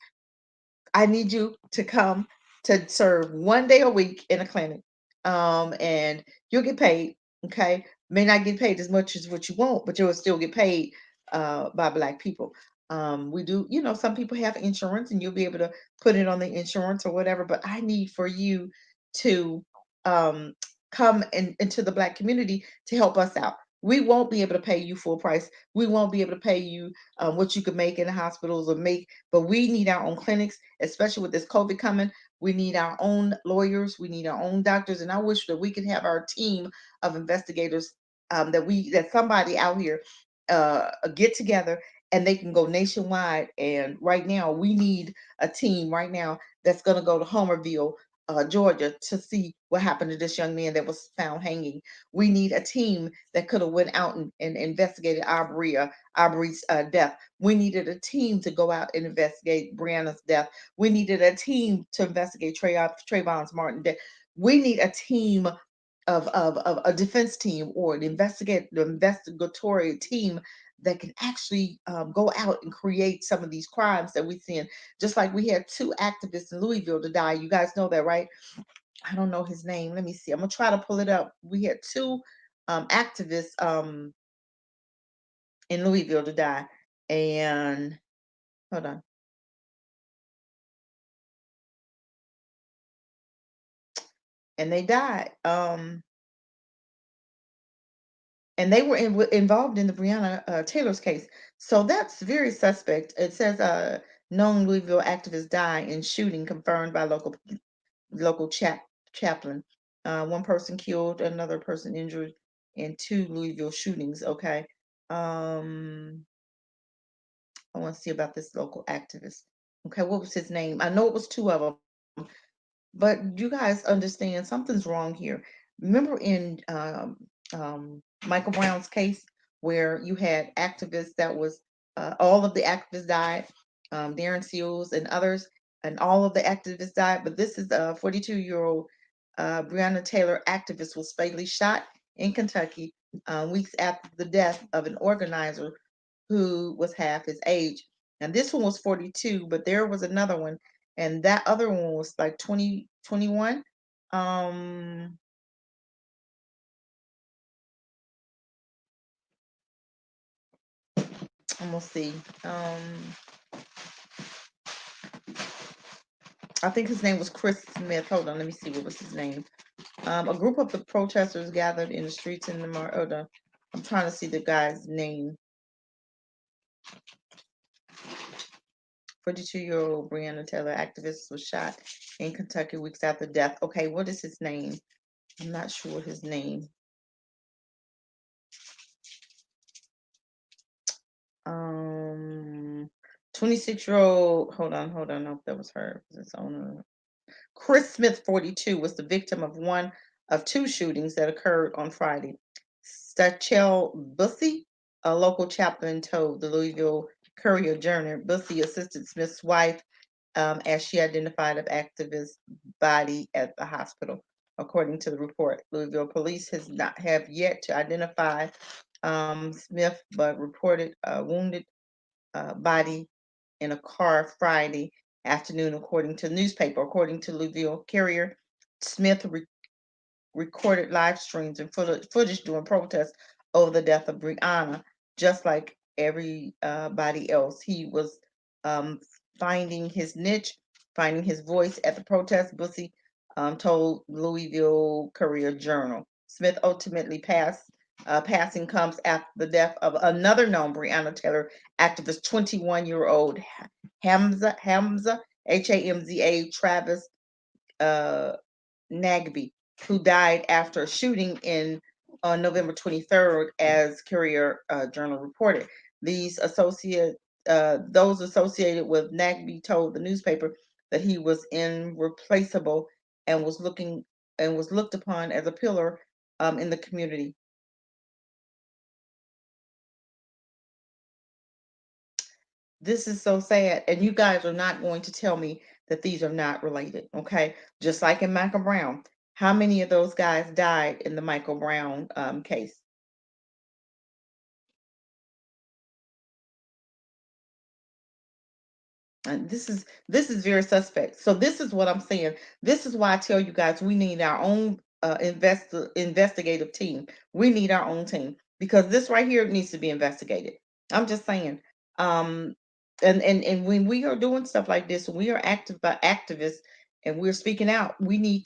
S1: I need you to come to serve 1 day a week in a clinic. And you'll get paid. Okay. May not get paid as much as what you want, but you'll still get paid by black people. We do, some people have insurance and you'll be able to put it on the insurance or whatever, but I need for you to um come into the black community to help us out. We won't be able to pay you full price. We won't be able to pay you what you could make in the hospitals or make, but we need our own clinics, especially with this COVID coming. We need our own lawyers. We need our own doctors. And I wish that we could have our team of investigators that somebody out here get together and they can go nationwide. And right now, we need a team right now that's going to go to Homerville, Georgia, to see what happened to this young man that was found hanging. We need a team that could have went out and investigated Aubrey's death. We needed a team to go out and investigate Brianna's death. We needed a team to investigate Trayvon's Martin death. We need a team of a defense team or an investigatory team that can actually go out and create some of these crimes that we see. Just like we had two activists in Louisville to die. You guys know that, right? I don't know his name. Let me see. I'm gonna try to pull it up. We had two activists in Louisville to die, and hold on, and they died. And they were involved in the Breonna Taylor's case. So that's very suspect. It says known Louisville activist die in shooting confirmed by local chaplain. One person killed, another person injured in two Louisville shootings. Okay. I want to see about this local activist. Okay, what was his name? I know it was two of them, but you guys understand something's wrong here. Remember in Michael Brown's case where you had activists that was all of the activists died, Darren Seals and others, and all of the activists died. But this is a 42-year-old Breonna Taylor activist was fatally shot in Kentucky weeks after the death of an organizer who was half his age. And this one was 42, but there was another one, and that other one was like 20, 21. Um, I'm gonna see. I think his name was Chris Smith. Hold on, let me see what was his name. A group of the protesters gathered in the streets in the hold on. I'm trying to see the guy's name. 42-year-old Breonna Taylor activist was shot in Kentucky weeks after death. Okay, what is his name? I'm not sure his name. 26-year-old. Hold on. Nope, that was her. It's owner. Chris Smith, 42, was the victim of one of two shootings that occurred on Friday. Stachel Bussey, a local chaplain, told the Louisville Courier Journal. Bussey assisted Smith's wife as she identified an activist's body at the hospital. According to the report, Louisville police has not have yet to identify Smith, but reported a wounded body in a car Friday afternoon, according to the newspaper. According to Louisville Courier, Smith recorded live streams and footage during protests over the death of Brianna, just like everybody else. He was um, finding his niche, finding his voice at the protest. Bussy told Louisville Courier Journal. Smith ultimately passing comes after the death of another known Breonna Taylor activist, 21-year-old Hamza Hamza Travis uh, Nagby, who died after a shooting in on November 23rd, as Courier Journal reported. Those associated with Nagby told the newspaper that he was irreplaceable and was looked upon as a pillar in the community. This is so sad, and you guys are not going to tell me that these are not related, okay? Just like in Michael Brown, how many of those guys died in the Michael Brown case? And this is very suspect. So this is what I'm saying. This is why I tell you guys we need our own investigative team. We need our own team because this right here needs to be investigated. I'm just saying. Um, and when we are doing stuff like this, we are active by activists and we're speaking out. We need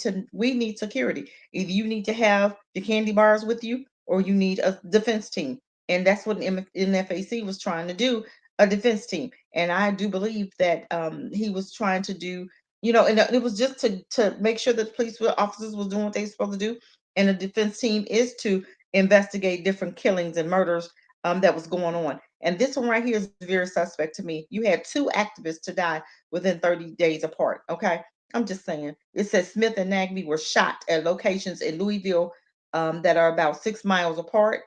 S1: security. Either you need to have the candy bars with you, or you need a defense team. And that's what NFAC was trying to do, a defense team. And I do believe that he was trying to do, and it was just to make sure that police officers was doing what they supposed to do. And the defense team is to investigate different killings and murders that was going on. And this one right here is very suspect to me. You had two activists to die within 30 days apart. Okay. I'm just saying. It says Smith and Nagby were shot at locations in Louisville that are about 6 miles apart.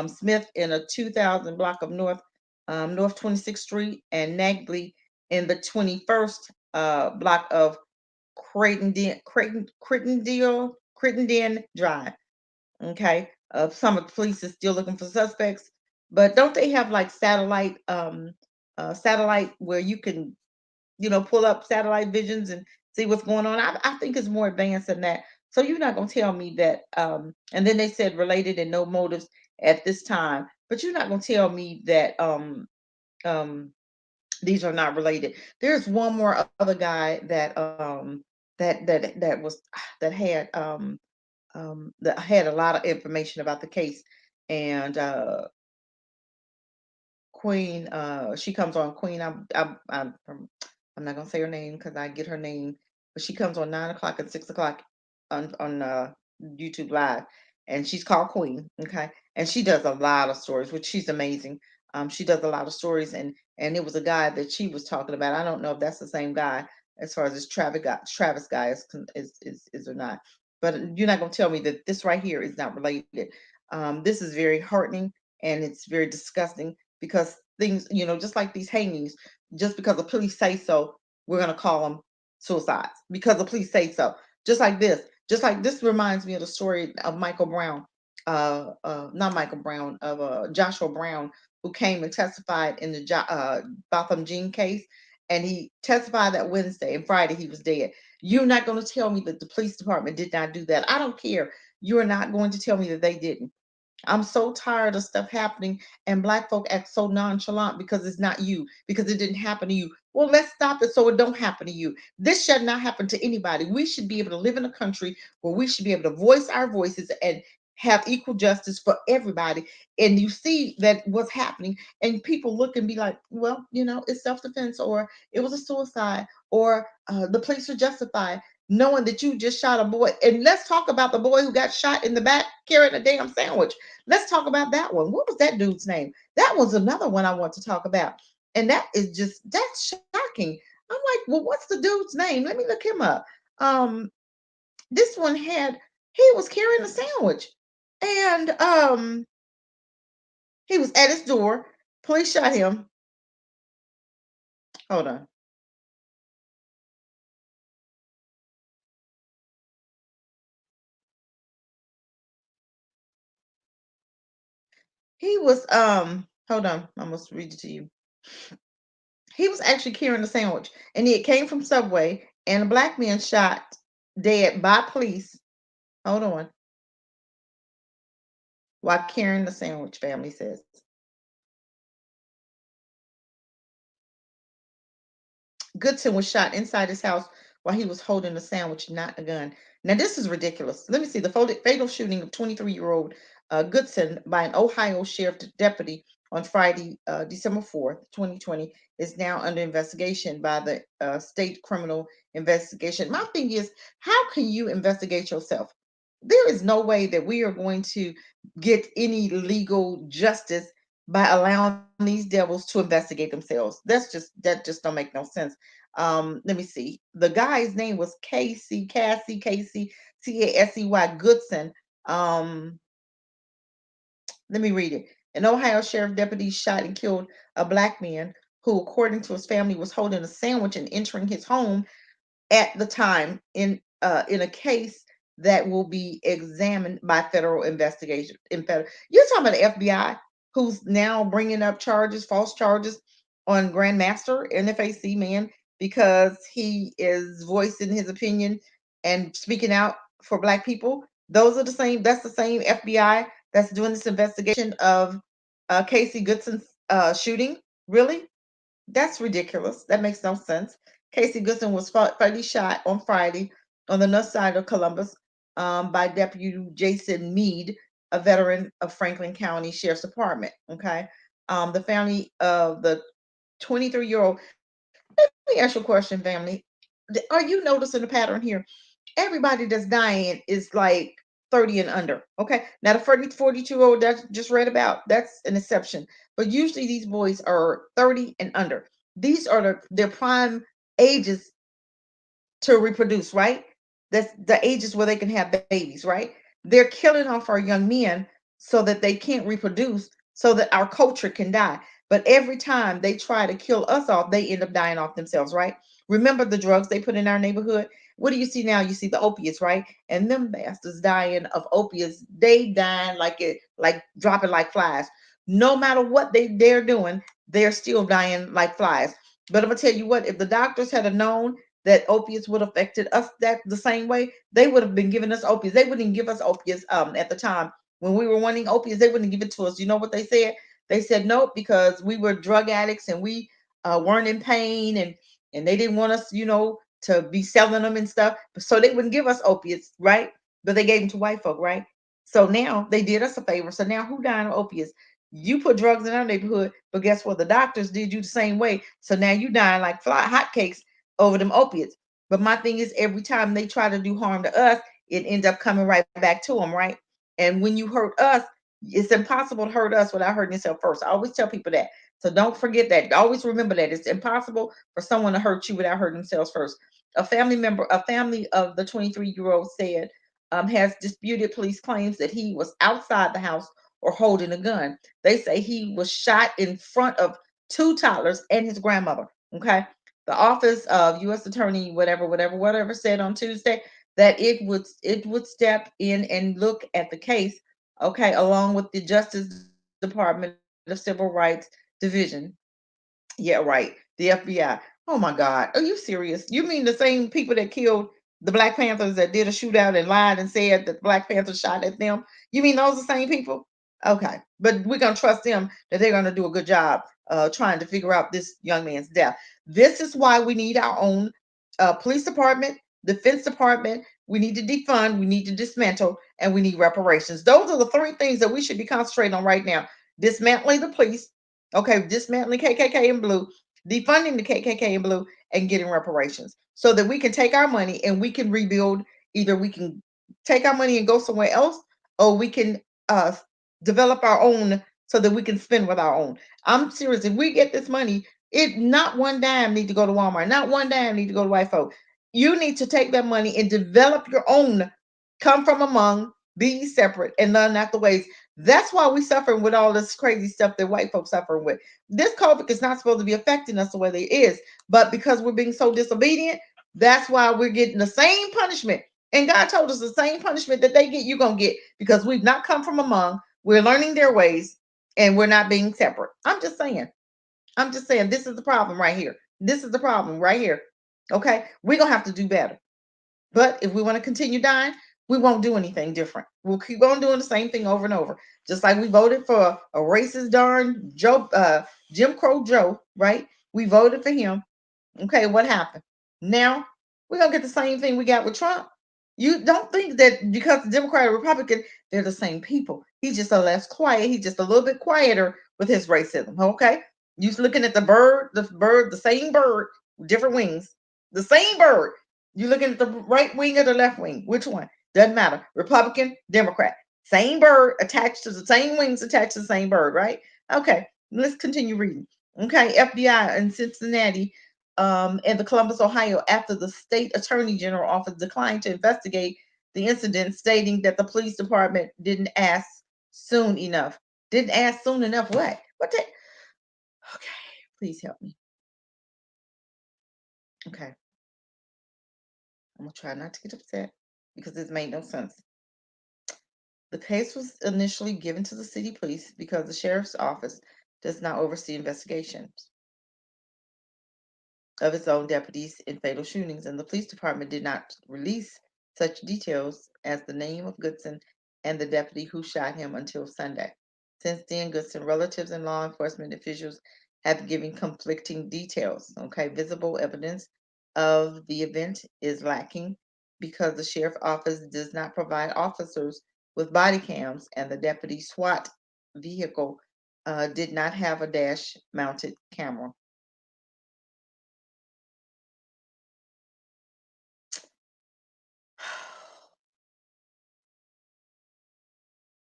S1: Smith in a 2000 block of North 26th Street, and Nagby in the 21st block of Crittenden Drive. Okay. Some of the police is still looking for suspects, but don't they have like satellite where you can, pull up satellite visions and see what's going on? I think it's more advanced than that. So you're not gonna tell me that. And then they said related and no motives at this time, but you're not gonna tell me that um, these are not related. There's one more other guy that was that had that had a lot of information about the case, and Queen, she comes on Queen. I'm not gonna say her name because I get her name, but she comes on 9 o'clock and 6 o'clock on YouTube Live, and she's called Queen. Okay, and she does a lot of stories, which she's amazing. She does a lot of stories, and it was a guy that she was talking about. I don't know if that's the same guy as far as this Travis guy is or not. But you're not gonna tell me that this right here is not related. This is very heartening and it's very disgusting because things, just like these hangings, just because the police say so, we're going to call them suicides because the police say so. Just like this reminds me of the story of Michael Brown, not Michael Brown, of Joshua Brown, who came and testified in the Botham Jean case. And he testified that Wednesday and Friday he was dead. You're not going to tell me that the police department did not do that. I don't care. You're not going to tell me that they didn't. I'm so tired of stuff happening and black folk act so nonchalant because it's not you, because it didn't happen to you. Well, let's stop it so it don't happen to you. This should not happen to anybody. We should be able to live in a country where we should be able to voice our voices and have equal justice for everybody. And you see that what's happening, and people look and be like, well, it's self-defense, or it was a suicide, or the police are justified, knowing that you just shot a boy. And let's talk about the boy who got shot in the back carrying a damn sandwich. Let's talk about that one. What was that dude's name? That was another one I want to talk about. And that's shocking. I'm like, well, what's the dude's name? Let me look him up. Um, this one he was carrying a sandwich. And he was at his door. Police shot him. Hold on. He was hold on, I must read it to you. He was actually carrying a sandwich, and it came from Subway, and a black man shot dead by police Hold on. While carrying the sandwich, family says. Goodson was shot inside his house while he was holding a sandwich, not a gun. Now, this is ridiculous. Let me see. The fatal shooting of 23-year-old Goodson by an Ohio sheriff deputy on Friday, December 4th, 2020, is now under investigation by the state criminal investigation. My thing is, how can you investigate yourself? There is no way that we are going to get any legal justice by allowing these devils to investigate themselves. That just don't make no sense. Let me see. The guy's name was Casey Goodson. Um, let me read it. An Ohio sheriff deputy shot and killed a black man who, according to his family, was holding a sandwich and entering his home at the time in a case that will be examined by federal investigation. You're talking about the FBI, who's now bringing up charges, false charges on Grandmaster NFAC man because he is voicing his opinion and speaking out for Black people. Those are the same. That's the same FBI that's doing this investigation of Casey Goodson's shooting. Really? That's ridiculous. That makes no sense. Casey Goodson was fatally shot on Friday on the north side of Columbus by Deputy Jason Mead, a veteran of Franklin County Sheriff's Department. Okay. The family of the 23-year-old. Let me ask you a question, family. Are you noticing a pattern here? Everybody that's dying is like 30 and under. Okay. Now the 42-year-old that just read about, that's an exception. But usually these boys are 30 and under. These are their prime ages to reproduce, right? That's the ages where they can have babies, right? They're killing off our young men so that they can't reproduce, so that our culture can die. But every time they try to kill us off, they end up dying off themselves, right? Remember the drugs they put in our neighborhood? What do you see now? You see the opiates, right? And them bastards dying of opiates, they dying like dropping like flies. No matter what they're doing, they're still dying like flies. But I'm gonna tell you what, if the doctors had known that opiates would have affected us that the same way, they would have been giving us opiates. They wouldn't give us opiates at the time when we were wanting opiates. They wouldn't give it to us. You know what they said? They said nope because we were drug addicts and we weren't in pain and they didn't want us, to be selling them and stuff. So they wouldn't give us opiates, right? But they gave them to white folk, right? So now they did us a favor. So now who dying of opiates? You put drugs in our neighborhood, but guess what? The doctors did you the same way. So now you dying like fly hotcakes over them opiates. But my thing is, every time they try to do harm to us, it ends up coming right back to them, right? And when you hurt us, it's impossible to hurt us without hurting yourself first. I always tell people that. So don't forget that. Always remember that. It's impossible for someone to hurt you without hurting themselves first. A family of the 23-year-old said, has disputed police claims that he was outside the house or holding a gun. They say he was shot in front of two toddlers and his grandmother. Okay. The office of U.S. Attorney, whatever, said on Tuesday that it would step in and look at the case, okay, along with the Justice Department of Civil Rights Division. Yeah, right. The FBI. Oh my God. Are you serious? You mean the same people that killed the Black Panthers that did a shootout and lied and said that the Black Panthers shot at them? You mean those are the same people? Okay. But we're going to trust them that they're going to do a good job trying to figure out this young man's death. This is why we need our own police department, defense department. We need to defund, we need to dismantle, and we need reparations. Those are the three things that we should be concentrating on right now: dismantling the police, okay, dismantling KKK in blue, defunding the KKK in blue, and getting reparations so that we can take our money and we can rebuild. Either we can take our money and go somewhere else, or we can uh, develop our own so that we can spend with our own. I'm serious. If we get this money, it not one dime need to go to Walmart, not one dime need to go to white folk. You need to take that money and develop your own. Come from among, be separate, and learn not the ways. That's why we suffering with all this crazy stuff that white folks suffering with. This COVID is not supposed to be affecting us the way it is, but because we're being so disobedient, that's why we're getting the same punishment. And God told us the same punishment that they get, you're gonna get because we've not come from among. We're learning their ways, and we're not being separate. I'm just saying. I'm just saying. This is the problem right here. This is the problem right here. Okay, we're gonna have to do better. But if we want to continue dying, we won't do anything different. We'll keep on doing the same thing over and over. Just like we voted for a racist darn Joe, Jim Crow Joe, right? We voted for him. Okay, what happened? Now we're gonna get the same thing we got with Trump. You don't think that because the Democrat or Republican, they're the same people. He's just a less quiet. He's just a little bit quieter with his racism. Okay, you looking at the same bird, different wings, the same bird. You looking at the right wing or the left wing? Which one? Doesn't matter. Republican, Democrat, same bird attached to the same wings attached to the same bird, right? Okay, let's continue reading. Okay, FBI in Cincinnati in the Columbus, Ohio, after the state attorney general office declined to investigate the incident, stating that the police department didn't ask soon enough. Didn't ask soon enough. What? What? Okay, please help me. Okay, I'm gonna try not to get upset because this made no sense. The case was initially given to the city police because the sheriff's office does not oversee investigations of its own deputies in fatal shootings, and the police department did not release such details as the name of Goodson and the deputy who shot him until Sunday. Since then, Goodson relatives and law enforcement officials have given conflicting details. Okay, visible evidence of the event is lacking because the sheriff's office does not provide officers with body cams, and the deputy SWAT vehicle did not have a dash mounted camera.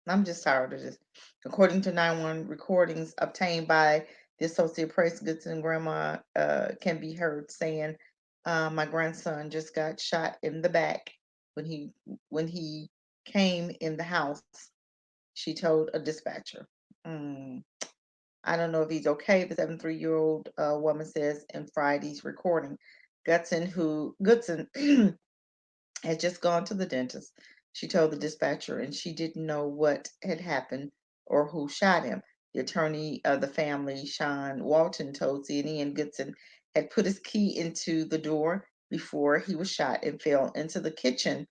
S1: I'm just tired of this. According to 911 recordings obtained by the Associated Press, Goodson grandma can be heard saying, "My grandson just got shot in the back when he came in the house." She told a dispatcher. Mm, I don't know if he's okay. The 73-year-old woman says in Friday's recording, Goodson had just gone to the dentist, she told the dispatcher, and she didn't know what had happened or who shot him. The attorney of the family, Sean Walton, told CNN Goodson had put his key into the door before he was shot and fell into the kitchen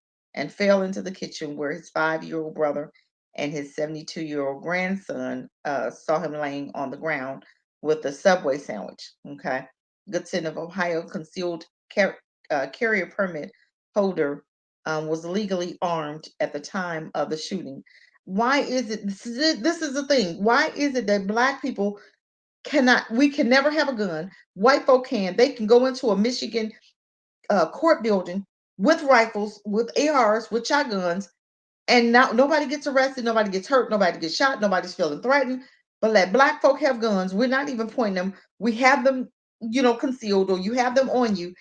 S1: where his 5-year-old brother and his 72-year-old grandson saw him laying on the ground with a Subway sandwich. Okay. Goodson of Ohio concealed carrier permit holder was legally armed at the time of the shooting. Why is it? This is the thing. Why is it that black people cannot? We can never have a gun. White folk can. They can go into a Michigan court building with rifles, with ARs, with shotguns, and now nobody gets arrested, nobody gets hurt, nobody gets shot, nobody's feeling threatened. But let black folk have guns. We're not even pointing them. We have them, concealed, or you have them on you,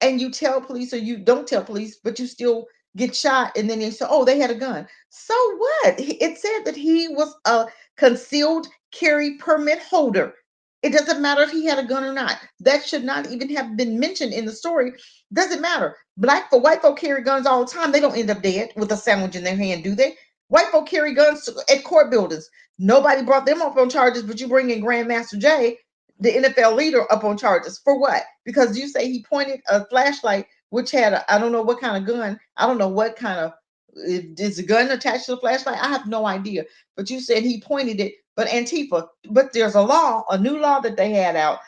S1: and you tell police or you don't tell police, but you still get shot, and then they say, "Oh, they had a gun." So what? It said that he was a concealed carry permit holder. It doesn't matter if he had a gun or not. That should not even have been mentioned in the story. Doesn't matter. White folk carry guns all the time. They don't end up dead with a sandwich in their hand, do they? White folk carry guns at court buildings. Nobody brought them up on charges, but you bring in Grandmaster Jay, the NFL leader, up on charges for what? Because you say he pointed a flashlight, which had I don't know what kind of gun. I don't know what kind of is the gun attached to the flashlight. I have no idea. But you said he pointed it. But Antifa. But there's a new law that they had out,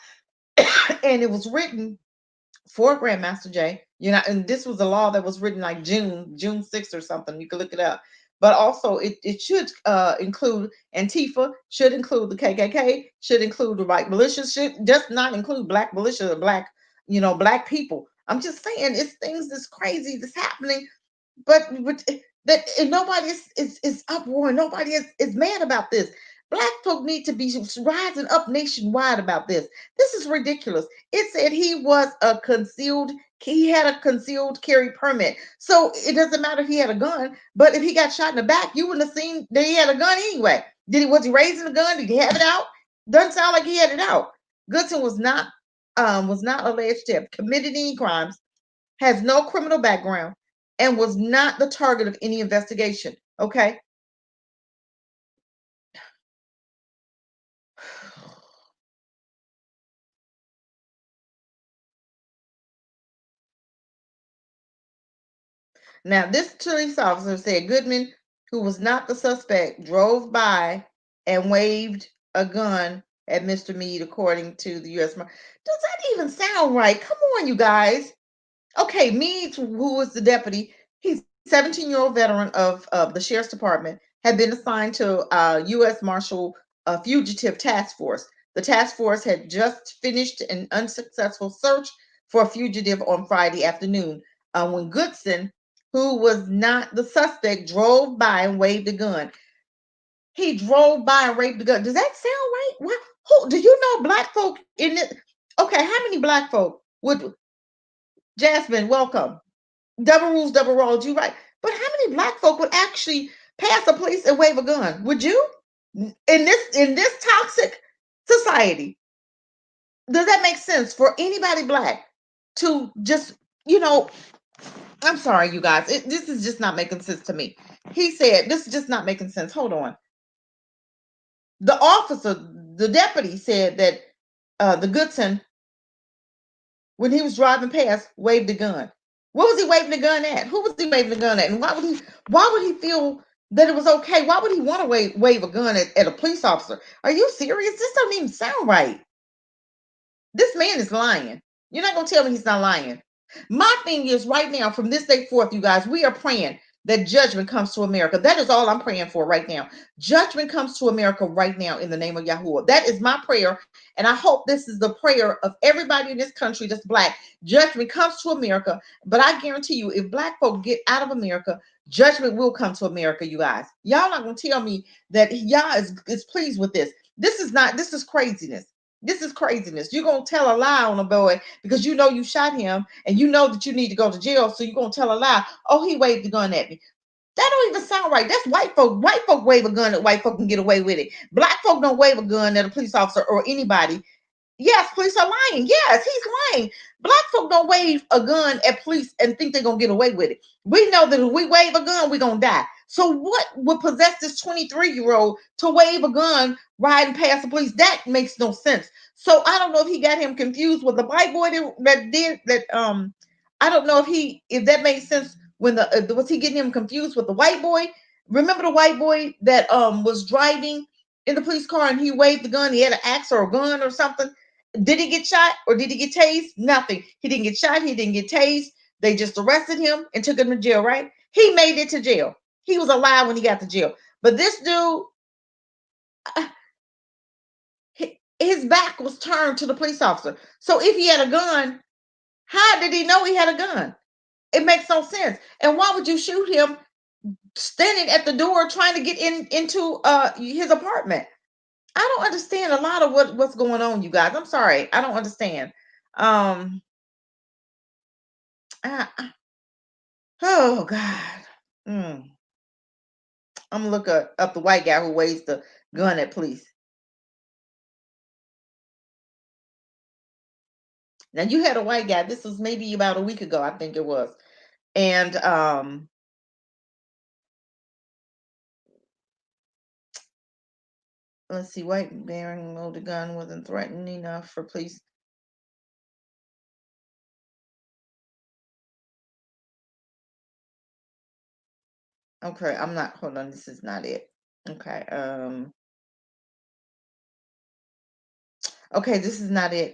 S1: and it was written for Grandmaster Jay. And this was a law that was written like June 6th or something. You can look it up. But also, it should include Antifa, should include the KKK, should include the white militia, should just not include black militia or black people. I'm just saying, it's things that's crazy that's happening, but that and nobody is uproar. Nobody is mad about this. Black folk need to be rising up nationwide about this. This is ridiculous. It said he had a concealed carry permit. So it doesn't matter if he had a gun, but if he got shot in the back, you wouldn't have seen that he had a gun anyway. Was he raising the gun? Did he have it out? Doesn't sound like he had it out. Goodson was not alleged to have committed any crimes, has no criminal background, and was not the target of any investigation. Okay. Now, this police officer said Goodman, who was not the suspect, drove by and waved a gun at Mr. Meade, according to the U.S. Does that even sound right? Come on, you guys. Okay, Meade, who was the deputy, he's 17-year-old veteran of the sheriff's department, had been assigned to U.S. Marshal Fugitive Task Force. The task force had just finished an unsuccessful search for a fugitive on Friday afternoon when Goodson, who was not the suspect, drove by and waved a gun. He drove by and waved the gun. Does that sound right? What? Who do you know? Black folk in it? Okay, how many black folk would? Jasmine, welcome. Double rules, double roles. You right. But how many black folk would actually pass a police and wave a gun? Would you? In this toxic society, does that make sense for anybody black to just, you know, I'm sorry, you guys. This is just not making sense to me. He said, this is just not making sense. Hold on. The officer, the deputy said that the Goodson, when he was driving past, waved the gun. What was he waving the gun at? Who was he waving the gun at? And why would he feel that it was okay? Why would he want to wave a gun at a police officer? Are you serious? This doesn't even sound right. This man is lying. You're not going to tell me he's not lying. My thing is right now, from this day forth, you guys, we are praying that judgment comes to America. That is all I'm praying for right now. Judgment comes to America right now in the name of Yahuwah. That is my prayer. And I hope this is the prayer of everybody in this country that's black. Judgment comes to America. But I guarantee you, if black folk get out of America, judgment will come to America, you guys. Y'all not going to tell me that y'all is pleased with this. This is craziness. This is craziness. You're going to tell a lie on a boy because you know you shot him and you know that you need to go to jail. So you're going to tell a lie. Oh, he waved the gun at me. That don't even sound right. That's white folk. White folk wave a gun at white folk and get away with it. Black folk don't wave a gun at a police officer or anybody. Yes, police are lying. Yes, he's lying. Black folk don't wave a gun at police and think they're going to get away with it. We know that if we wave a gun, we're going to die. So what would possess this 23-year-old to wave a gun riding past the police? That makes no sense. So I don't know if he got him confused with the white boy that did that. I don't know if that made sense when was he getting him confused with the white boy? Remember the white boy that was driving in the police car and he waved the gun. He had an axe or a gun or something. Did he get shot or did he get tased? Nothing. He didn't get shot. He didn't get tased. They just arrested him and took him to jail, right? He made it to jail. He was alive when he got to jail. But this dude, uh, his back was turned to the police officer. So if he had a gun, how did he know he had a gun? It makes no sense. And why would you shoot him standing at the door trying to get into his apartment? I don't understand a lot of what's going on, you guys. I'm sorry. I don't understand. Um I, oh God. Mm. I'm gonna look up the white guy who waves the gun at police. Now you had a white guy. This was maybe about a week ago, I think it was. And let's see, white bearing loaded gun wasn't threatening enough for police. Okay, I'm not hold on, this is not it. Okay. Okay, this is not it.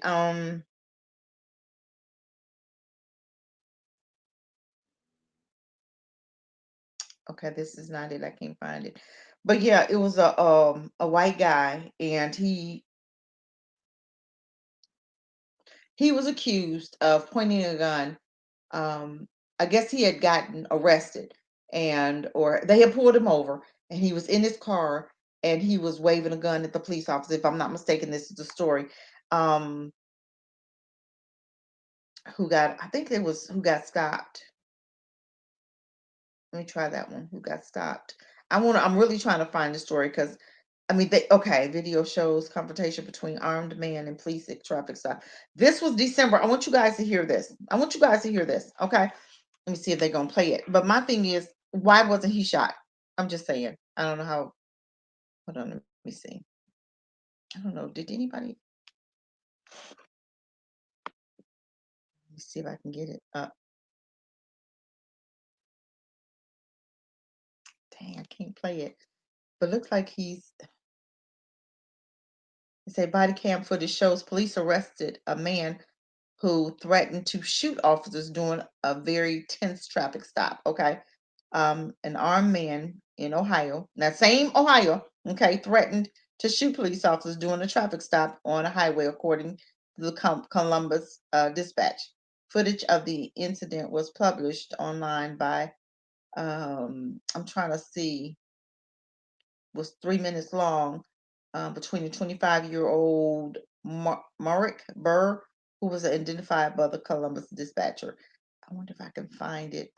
S1: Okay, this is not it. I can't find it. But yeah, it was a white guy and he was accused of pointing a gun. um I guess he had gotten arrested and or they had pulled him over and he was in his car and he was waving a gun at the police officer. If I'm not mistaken, this is the story. Um who got I think it was who got stopped. Let me try that one. Who got stopped? I'm really trying to find the story because I mean they okay, video shows confrontation between armed man and police at traffic stop. This was December. I want you guys to hear this. I want you guys to hear this. Okay. Let me see if they're gonna play it. But my thing is, why wasn't he shot? I'm just saying. I don't know how. Hold on, let me see. I don't know. Did anybody? Let me see if I can get it up. Dang, I can't play it. But looks like he said body cam footage shows police arrested a man who threatened to shoot officers during a very tense traffic stop. Okay. An armed man in Ohio, now same Ohio, okay, threatened to shoot police officers during a traffic stop on a highway, according to the Columbus Dispatch. Footage of the incident was published online by, I'm trying to see, was 3 minutes long, between the 25-year-old Marek Burr, who was identified by the Columbus Dispatcher. I wonder if I can find it.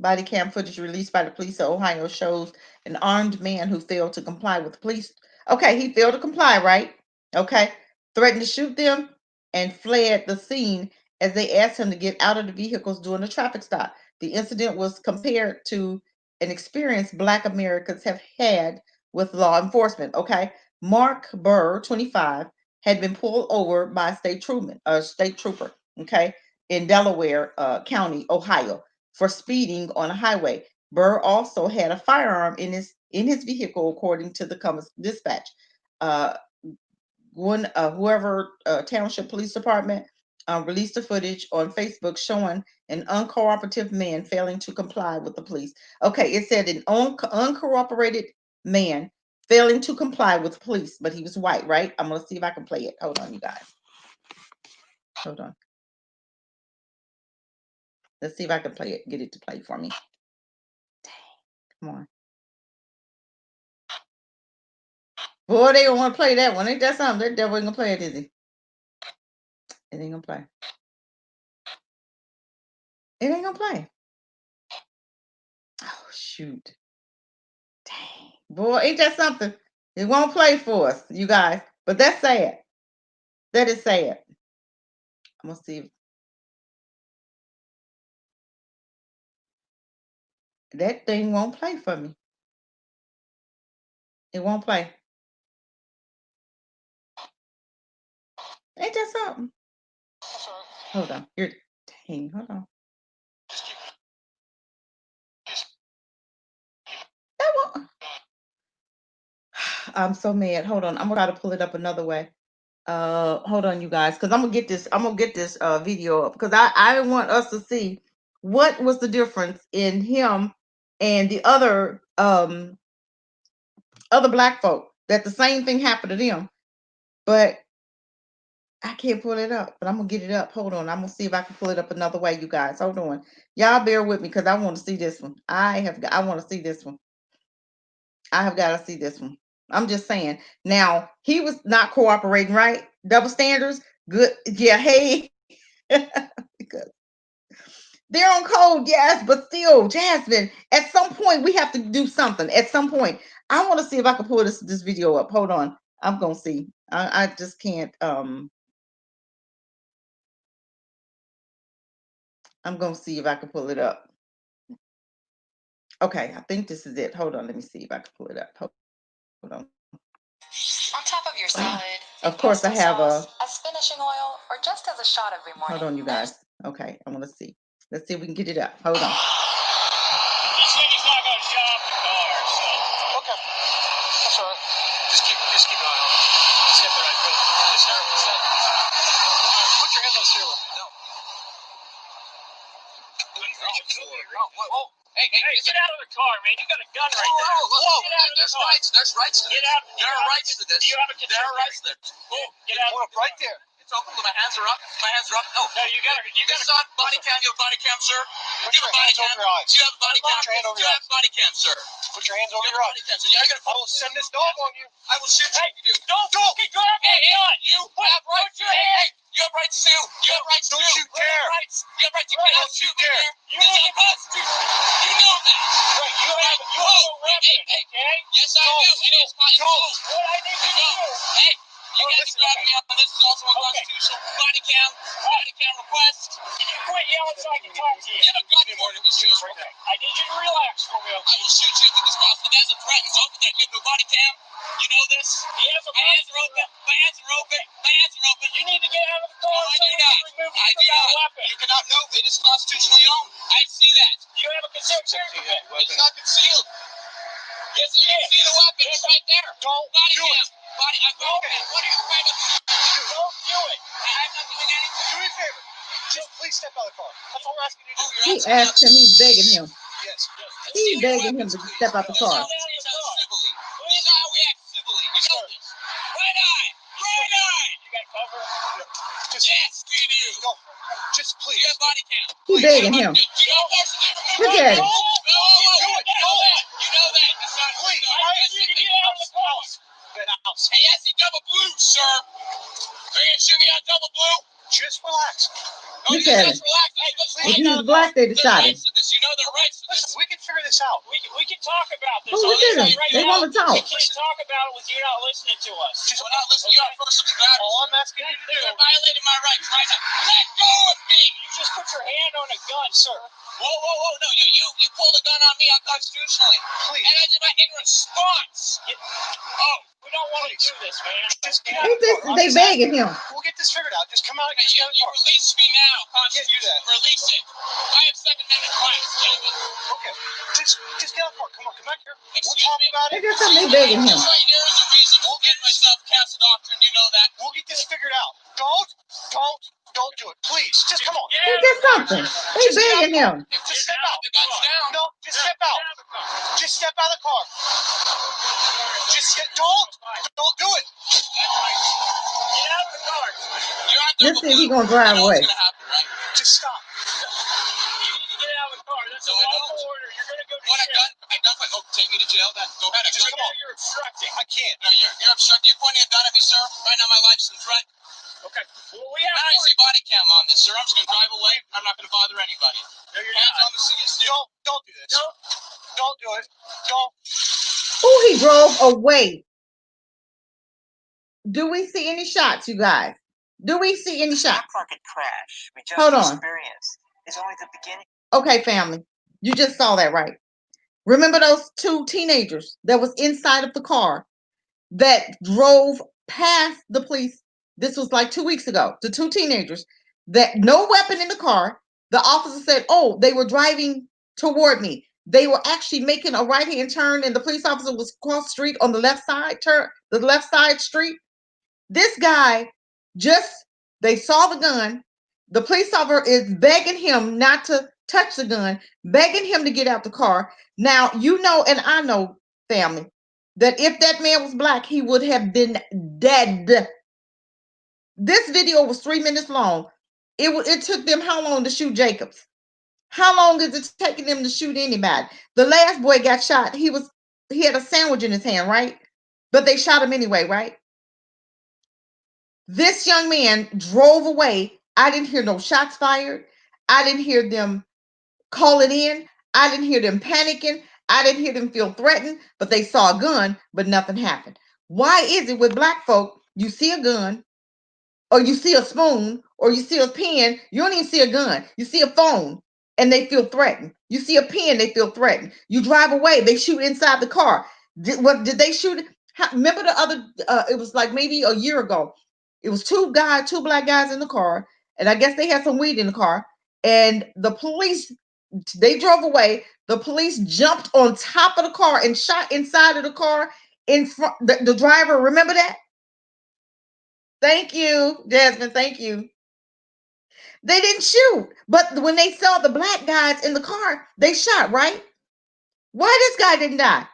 S1: Body cam footage released by the police of Ohio shows an armed man who failed to comply with police. Okay, he failed to comply, right? Okay. Threatened to shoot them and fled the scene as they asked him to get out of the vehicles during a traffic stop. The incident was compared to an experience Black Americans have had with law enforcement. Okay. Mark Burr, 25, had been pulled over by a state trooper, okay, in Delaware County, Ohio, for speeding on a highway. Burr also had a firearm in his vehicle, according to the Columbus Dispatch. Uh, whoever Township Police Department released the footage on Facebook showing an uncooperative man failing to comply with the police. Okay, it said an uncooperated man failing to comply with police, but he was white, right? I'm gonna see if I can play it. Hold on, you guys. Hold on. Let's see if I can play it. Get it to play for me. Dang, come on. Boy, they don't want to play that one. Ain't that something? That devil ain't gonna play it, is he? It ain't gonna play. It ain't gonna play. Oh shoot. Dang. Boy, ain't that something? It won't play for us, you guys. But that's sad. That is sad. I'm gonna see if that thing won't play for me. It won't play. Ain't that something? Hold on. Here. Dang, hold on. That won't. I'm so mad. Hold on. I'm gonna try to pull it up another way. Hold on, you guys, because I'm gonna get this video up, because I want us to see what was the difference in him and the other Black folk, that the same thing happened to them, but I can't pull it up. But I'm gonna get it up. Hold on. I'm gonna see if I can pull it up another way, you guys. Hold on. Y'all bear with me, because I want to see this one. I want to see this one. I have got to see this one. I'm just saying. Now, he was not cooperating, right? Double standards. Good. Yeah. Hey. Because they're on code, yes, but still, Jasmine, at some point we have to do something. At some point. I want to see if I can pull this video up. Hold on. I'm gonna see. I just can't. I'm gonna see if I can pull it up. Okay, I think this is it. Hold on, let me see if I can pull it up. Hold on. On top of your salad, of course, I have sauce, as finishing oil, or just as a shot every morning. Hold on, you guys. Okay, I want to see. Let's see if we can get it up. Hold on. He said he's not going to shut up the car, so. Okay. That's all right. Just keep an eye on it. Just get the right foot. Just start. Put your hands on the steering wheel. No. Whoa. Hey, get out of the car, man. You got a gun right there. Whoa. There's rights. There's rights to this. Get out. There are rights to this. There are rights to this. Get out. Right there. It's open. My hands are up. No, you got to. This is on body cam. You have body cam, sir? Do you have a body cam? Do you have a body cam? Do you have body cam, sir? Put your hands over your eyes. I will send this dog on you. I will shoot you. Don't. Hey, you have rights. Hey. You have rights too. You have rights too. Don't shoot there. You have rights. You cannot shoot there. You know the Constitution. You know that. Right. You have a weapon. Okay? Yes, I do. It is my own. What I need you to do. Hey, you guys grab me up. This is also a constitutional body cam request. Can you quit yelling so I can talk to you? You haven't got any more than this shoes right now. I need you to relax, Romeo. I will shoot you through this mouth. That's a threat. It's open there. You have no body cam.
S2: You know this? He has my hands are open. My hands are open. My hands are open. You need to get out of the car. No, I do not. I do not. Weapon. You cannot. No, it is constitutionally owned. I see that. You have a concealed carry permit. It's not concealed. Yes, it is. See the weapon? It's right there. Don't do it. Body. I'm open. What are you trying to do? Don't do it. I'm not doing anything. Do me a favor. Just please step out of the car. That's all we're asking you to do.
S1: He asked him. He's begging him.
S2: Yes.
S1: He's begging him to step out the car.
S2: Please, how we act civilly. You know this. Right eye. Right eye. You got cover? Yes, we do.
S3: Go. Just please.
S2: You have body cam.
S1: He's begging him. Look at him.
S2: You know that. It's not
S3: Please.
S2: I need you to get out of the house. Hey, that's the double blue, sir. Are you gonna shoot me on double blue?
S3: Just relax.
S1: Look at him. If he was black, they'd have shot him.
S2: You know their rights.
S3: Listen, we can figure this out.
S2: We can talk about this.
S1: Oh, look at him. They want to talk.
S2: We can't talk about it with you not listening to us.
S3: Just
S2: we're not listening. You're not personally grabbing.
S3: All I'm asking you to do.
S2: You're violating my rights right now. Let go of me. You just put your hand on a gun, sir. Whoa. No, you pulled a gun on me unconstitutionally.
S3: Please.
S2: And I did my in response. We don't want to do this, man.
S3: Just get
S1: Who's this? They begging him.
S3: We'll get this figured out. Just come out and get out of the
S2: You
S3: car.
S2: release me now, Constitution.
S3: do that.
S2: Release it. I have Second Amendment rights, gentlemen.
S3: Okay. Just get out of the car. Come on, come back here. We'll
S2: Excuse
S3: talk
S2: me?
S3: about
S1: They
S3: it.
S1: got something. They begging him.
S2: Right, there is a reason. We'll get myself cast doctrine. You know that.
S3: We'll get this figured out. Don't do it. Please. Just come on.
S1: He did something. They begging him.
S3: Just step out.
S2: The gun's down.
S3: No, just step out. Just step out of the car. Don't do it.
S2: Get out of the car. You're on
S1: Let's
S2: double
S1: see if he
S2: blue.
S1: gonna drive
S2: You know
S1: away.
S2: what's gonna happen, right?
S3: Just stop.
S2: You need to get out of the car. That's a
S3: No, I
S2: lawful
S3: don't.
S2: order. You're gonna go to
S3: What, a
S2: jail.
S3: gun?
S2: I gun my take me to jail then. Go ahead.
S3: Just come on.
S2: You're obstructing.
S3: I can't.
S2: No, you're obstructing. You're pointing a gun at me, sir. Right now my life's in threat. Okay. Well, we have. I don't see body cam on this, sir. I'm just gonna drive away. I'm not gonna bother anybody. No, you're
S3: Hands
S2: not.
S3: on the seat. Don't do this.
S2: No.
S3: Don't do it. Don't.
S1: Oh, he drove away. Do we see any shots, you guys? Do we see any shots?
S4: Stock market crash we just
S1: Hold on.
S4: experienced is only the beginning.
S1: Okay, family. You just saw that, right? Remember those two teenagers that was inside of the car that drove past the police? This was like 2 weeks ago. The two teenagers that no weapon in the car. The officer said, "Oh, they were driving toward me. They were actually making a right-hand turn, and the police officer was across the street on the left side street." This guy they saw the gun. The police officer is begging him not to touch the gun, begging him to get out the car. Now, you know, and I know, family, that if that man was black, he would have been dead. This video was 3 minutes long. It took them how long to shoot Jacobs? How long is it taking them to shoot anybody? The last boy got shot. He had a sandwich in his hand, right? But they shot him anyway, right? This young man drove away. I didn't hear no shots fired. I didn't hear them calling in. I didn't hear them panicking. I didn't hear them feel threatened, but they saw a gun, but nothing happened. Why is it with black folk, you see a gun, or you see a spoon, or you see a pen, you don't even see a gun. You see a phone, and they feel threatened. You see a pen, they feel threatened. You drive away, they shoot inside the car. Did they shoot? Remember the other, it was like maybe a year ago. It was two black guys in the car, and I guess they had some weed in the car, and the police, they drove away. The police jumped on top of the car and shot inside of the car in front. The driver, remember that? Thank you, Jasmine. Thank you. They didn't shoot, but when they saw the black guys in the car, they shot, right? Why this guy didn't die?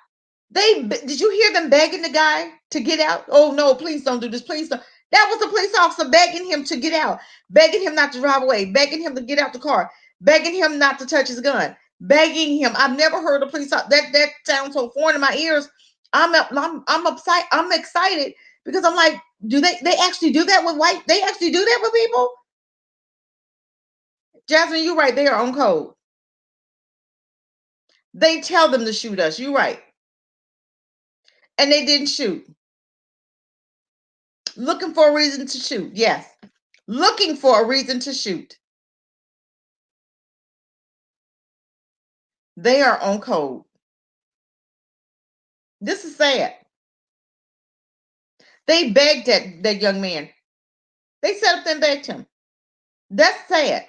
S1: Did you hear them begging the guy to get out? Oh no, please don't do this. Please don't. That was the police officer begging him to get out, begging him not to drive away, begging him to get out the car, begging him not to touch his gun, begging him. I've never heard a police officer that sounds so foreign in my ears. I'm upset. I'm excited because I'm like, do they actually do that with white? They actually do that with people? Jasmine, you right. They are on code. They tell them to shoot us. You right. And they didn't shoot. Looking for a reason to shoot. Yes. Looking for a reason to shoot. They are on code. This is sad. They begged that young man. They sat up there and begged him. That's sad.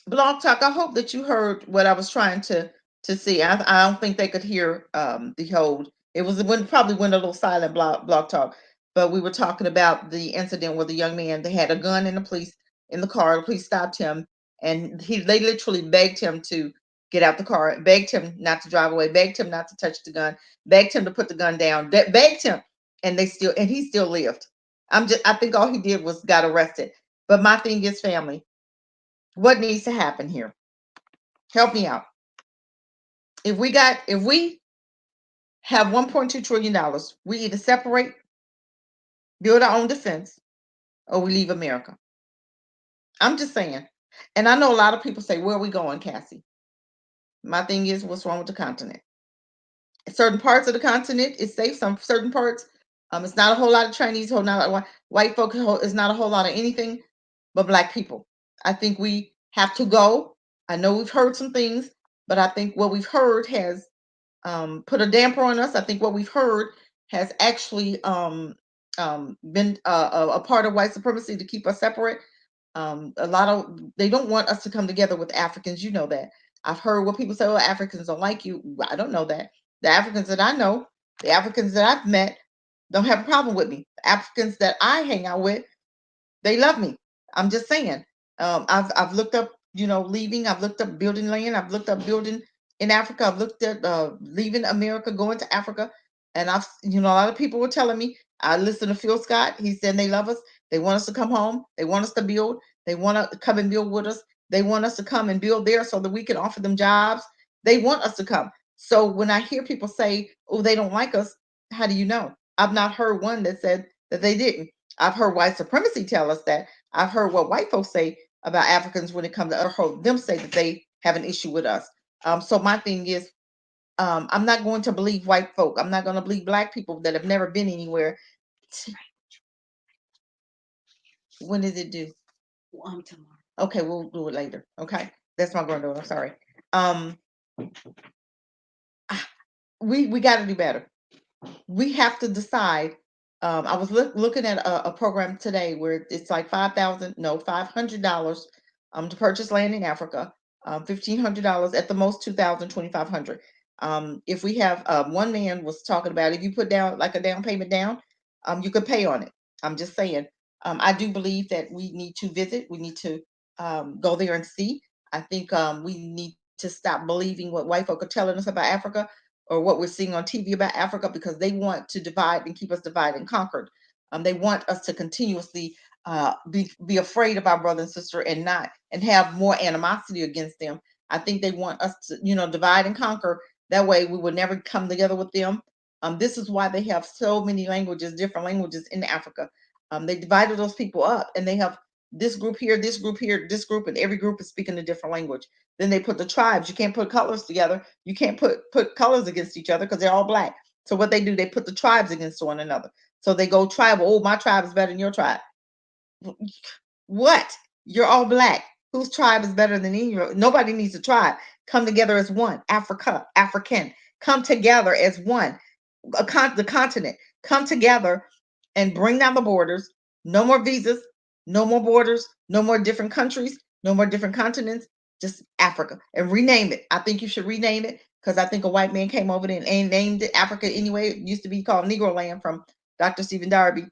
S1: Blog Talk, I hope that you heard what I was trying to see. I don't think they could hear the hold. It was when probably went a little silent blog Talk, but we were talking about the incident where the young man, they had a gun in the police in the car. The police stopped him, and they literally begged him to get out the car, begged him not to drive away, begged him not to touch the gun, begged him to put the gun down, begged him, and he still lived. I think all he did was got arrested. But my thing is family. What needs to happen here? Help me out. If we have $1.2 trillion, we either separate, build our own defense, or we leave America. I'm just saying. And I know a lot of people say, where are we going, Cassie? My thing is, what's wrong with the continent? Certain parts of the continent is safe. Some certain parts, it's not a whole lot of Chinese, whole not white folks. It's not a whole lot of anything but black people. I think we have to go. I know we've heard some things, but I think what we've heard has put a damper on us. I think what we've heard has actually been a part of white supremacy to keep us separate. A lot of they don't want us to come together with Africans. You know that. I've heard what people say. Oh, Africans don't like you. I don't know that. The Africans that I know, the Africans that I've met, don't have a problem with me. The Africans that I hang out with, they love me. I'm just saying. I've looked up, leaving. I've looked up building land. I've looked up building in Africa. I've looked at leaving America, going to Africa, and a lot of people were telling me. I listened to Phil Scott. He said they love us. They want us to come home. They want us to build. They want to come and build with us. They want us to come and build there so that we can offer them jobs. They want us to come. So when I hear people say, "Oh, they don't like us," how do you know? I've not heard one that said that they didn't. I've heard white supremacy tell us that. I've heard what white folks say about Africans when it comes to heard them say that they have an issue with us. So my thing is, I'm not going to believe white folk. I'm not going to believe black people that have never been anywhere. When does it do? Tomorrow. Okay, we'll do it later. Okay, that's my granddaughter. I'm sorry. Um, we got to do better. We have to decide. I was looking at a program today where it's like $500 to purchase land in Africa, $1,500 at the most, 2,000, 2,500. If we have one man was talking about if you put down like a down payment down, you could pay on it. I'm just saying. I do believe that we need to visit. We need to go there and see. I think we need to stop believing what white folk are telling us about Africa or what we're seeing on TV about Africa because they want to divide and keep us divided and conquered. They want us to continuously be afraid of our brother and sister and not and have more animosity against them. I think they want us to, divide and conquer. That way, we will never come together with them. This is why they have so many languages, different languages in Africa. They divided those people up, and they have this group here, this group here, this group, and every group is speaking a different language. Then they put the tribes. You can't put colors together. You can't put colors against each other because they're all black. So what they do, they put the tribes against one another. So they go tribal. Oh, my tribe is better than your tribe. What? You're all black. Whose tribe is better than your? Nobody needs a tribe. Come together as one. African. Come together as one. The continent. Come together and bring down the borders. No more visas. No more borders. No more different countries. No more different continents. Just Africa and rename it. I think you should rename it because I think a white man came over there and named it Africa anyway. It used to be called Negro Land from Dr. Stephen Darby.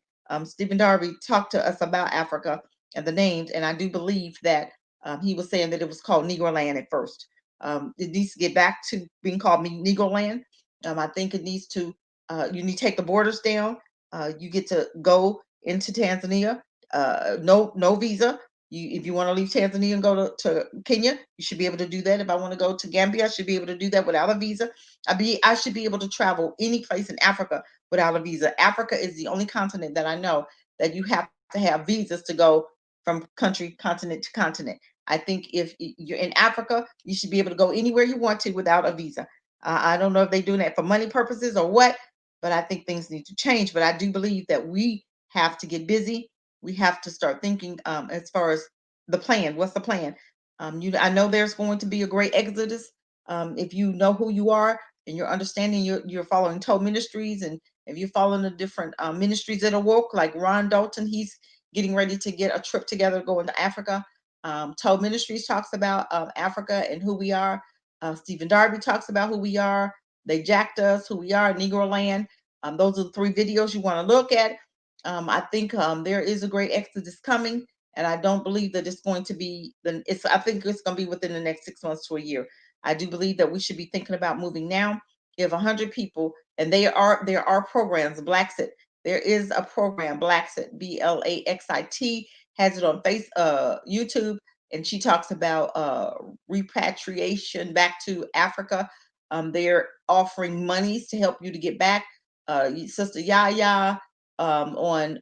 S1: Stephen Darby talked to us about Africa and the names, and I do believe that he was saying that it was called Negro Land at first. It needs to get back to being called Negro Land. I think it needs to. You need to take the borders down. You get to go into Tanzania. No visa. If you want to leave Tanzania and go to Kenya, you should be able to do that. If I want to go to Gambia, I should be able to do that without a visa. I should be able to travel any place in Africa without a visa. Africa is the only continent that I know that you have to have visas to go from continent to continent. I think if you're in Africa, you should be able to go anywhere you want to without a visa. I don't know if they're doing that for money purposes or what, but I think things need to change. But I do believe that we have to get busy. We have to start thinking as far as the plan. What's the plan? I know there's going to be a great exodus. If you know who you are, and you're understanding, you're following Toe Ministries, and if you're following the different ministries that awoke, like Ron Dalton, he's getting ready to get a trip together going to Africa. Toe Ministries talks about Africa and who we are. Stephen Darby talks about who we are. They jacked us, who we are, Negro Land. Those are the 3 videos you want to look at. I think there is a great exodus coming, and I don't believe that it's going to be. I think it's going to be within the next 6 months to a year. I do believe that we should be thinking about moving now. If 100 people, and there are programs, Blacksit. There is a program, Blacksit, Blaxit, has it on YouTube, and she talks about repatriation back to Africa. They're offering monies to help you to get back. Sister Yaya on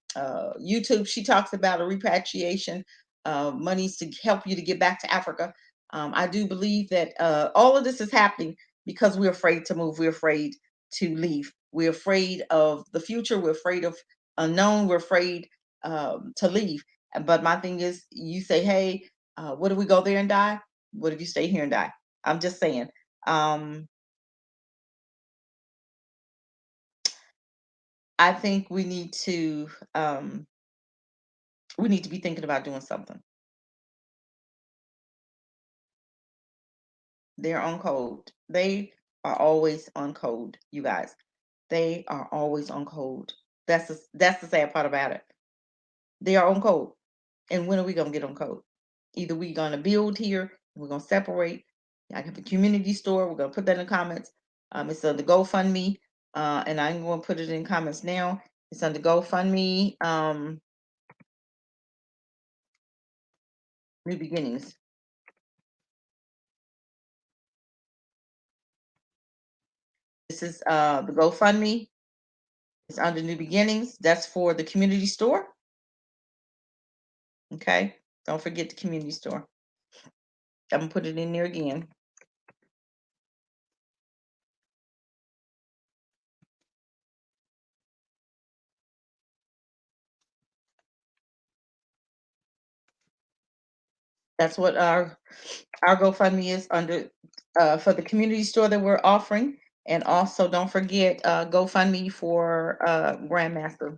S1: YouTube, she talks about a repatriation monies to help you to get back to Africa. I do believe that all of this is happening because we're afraid to move. We're afraid to leave. We're afraid of the future. We're afraid of unknown. We're afraid to leave. But my thing is, you say, hey, what if we go there and die? What if you stay here and die? I'm just saying. I think we need to be thinking about doing something. They're on code. They are always on code, you guys. They are always on code. That's the sad part about it. They are on code. And when are we gonna get on code? Either we're gonna build here, we're gonna separate. I have a community store. We're gonna put that in the comments. It's under GoFundMe, and I'm going to put it in comments now. It's under GoFundMe. New beginnings. This is the GoFundMe. It's under New Beginnings. That's for the community store. Okay. Don't forget the community store. I'm gonna put it in there again. That's what our GoFundMe is under for the community store that we're offering. And also don't forget GoFundMe for Grandmaster.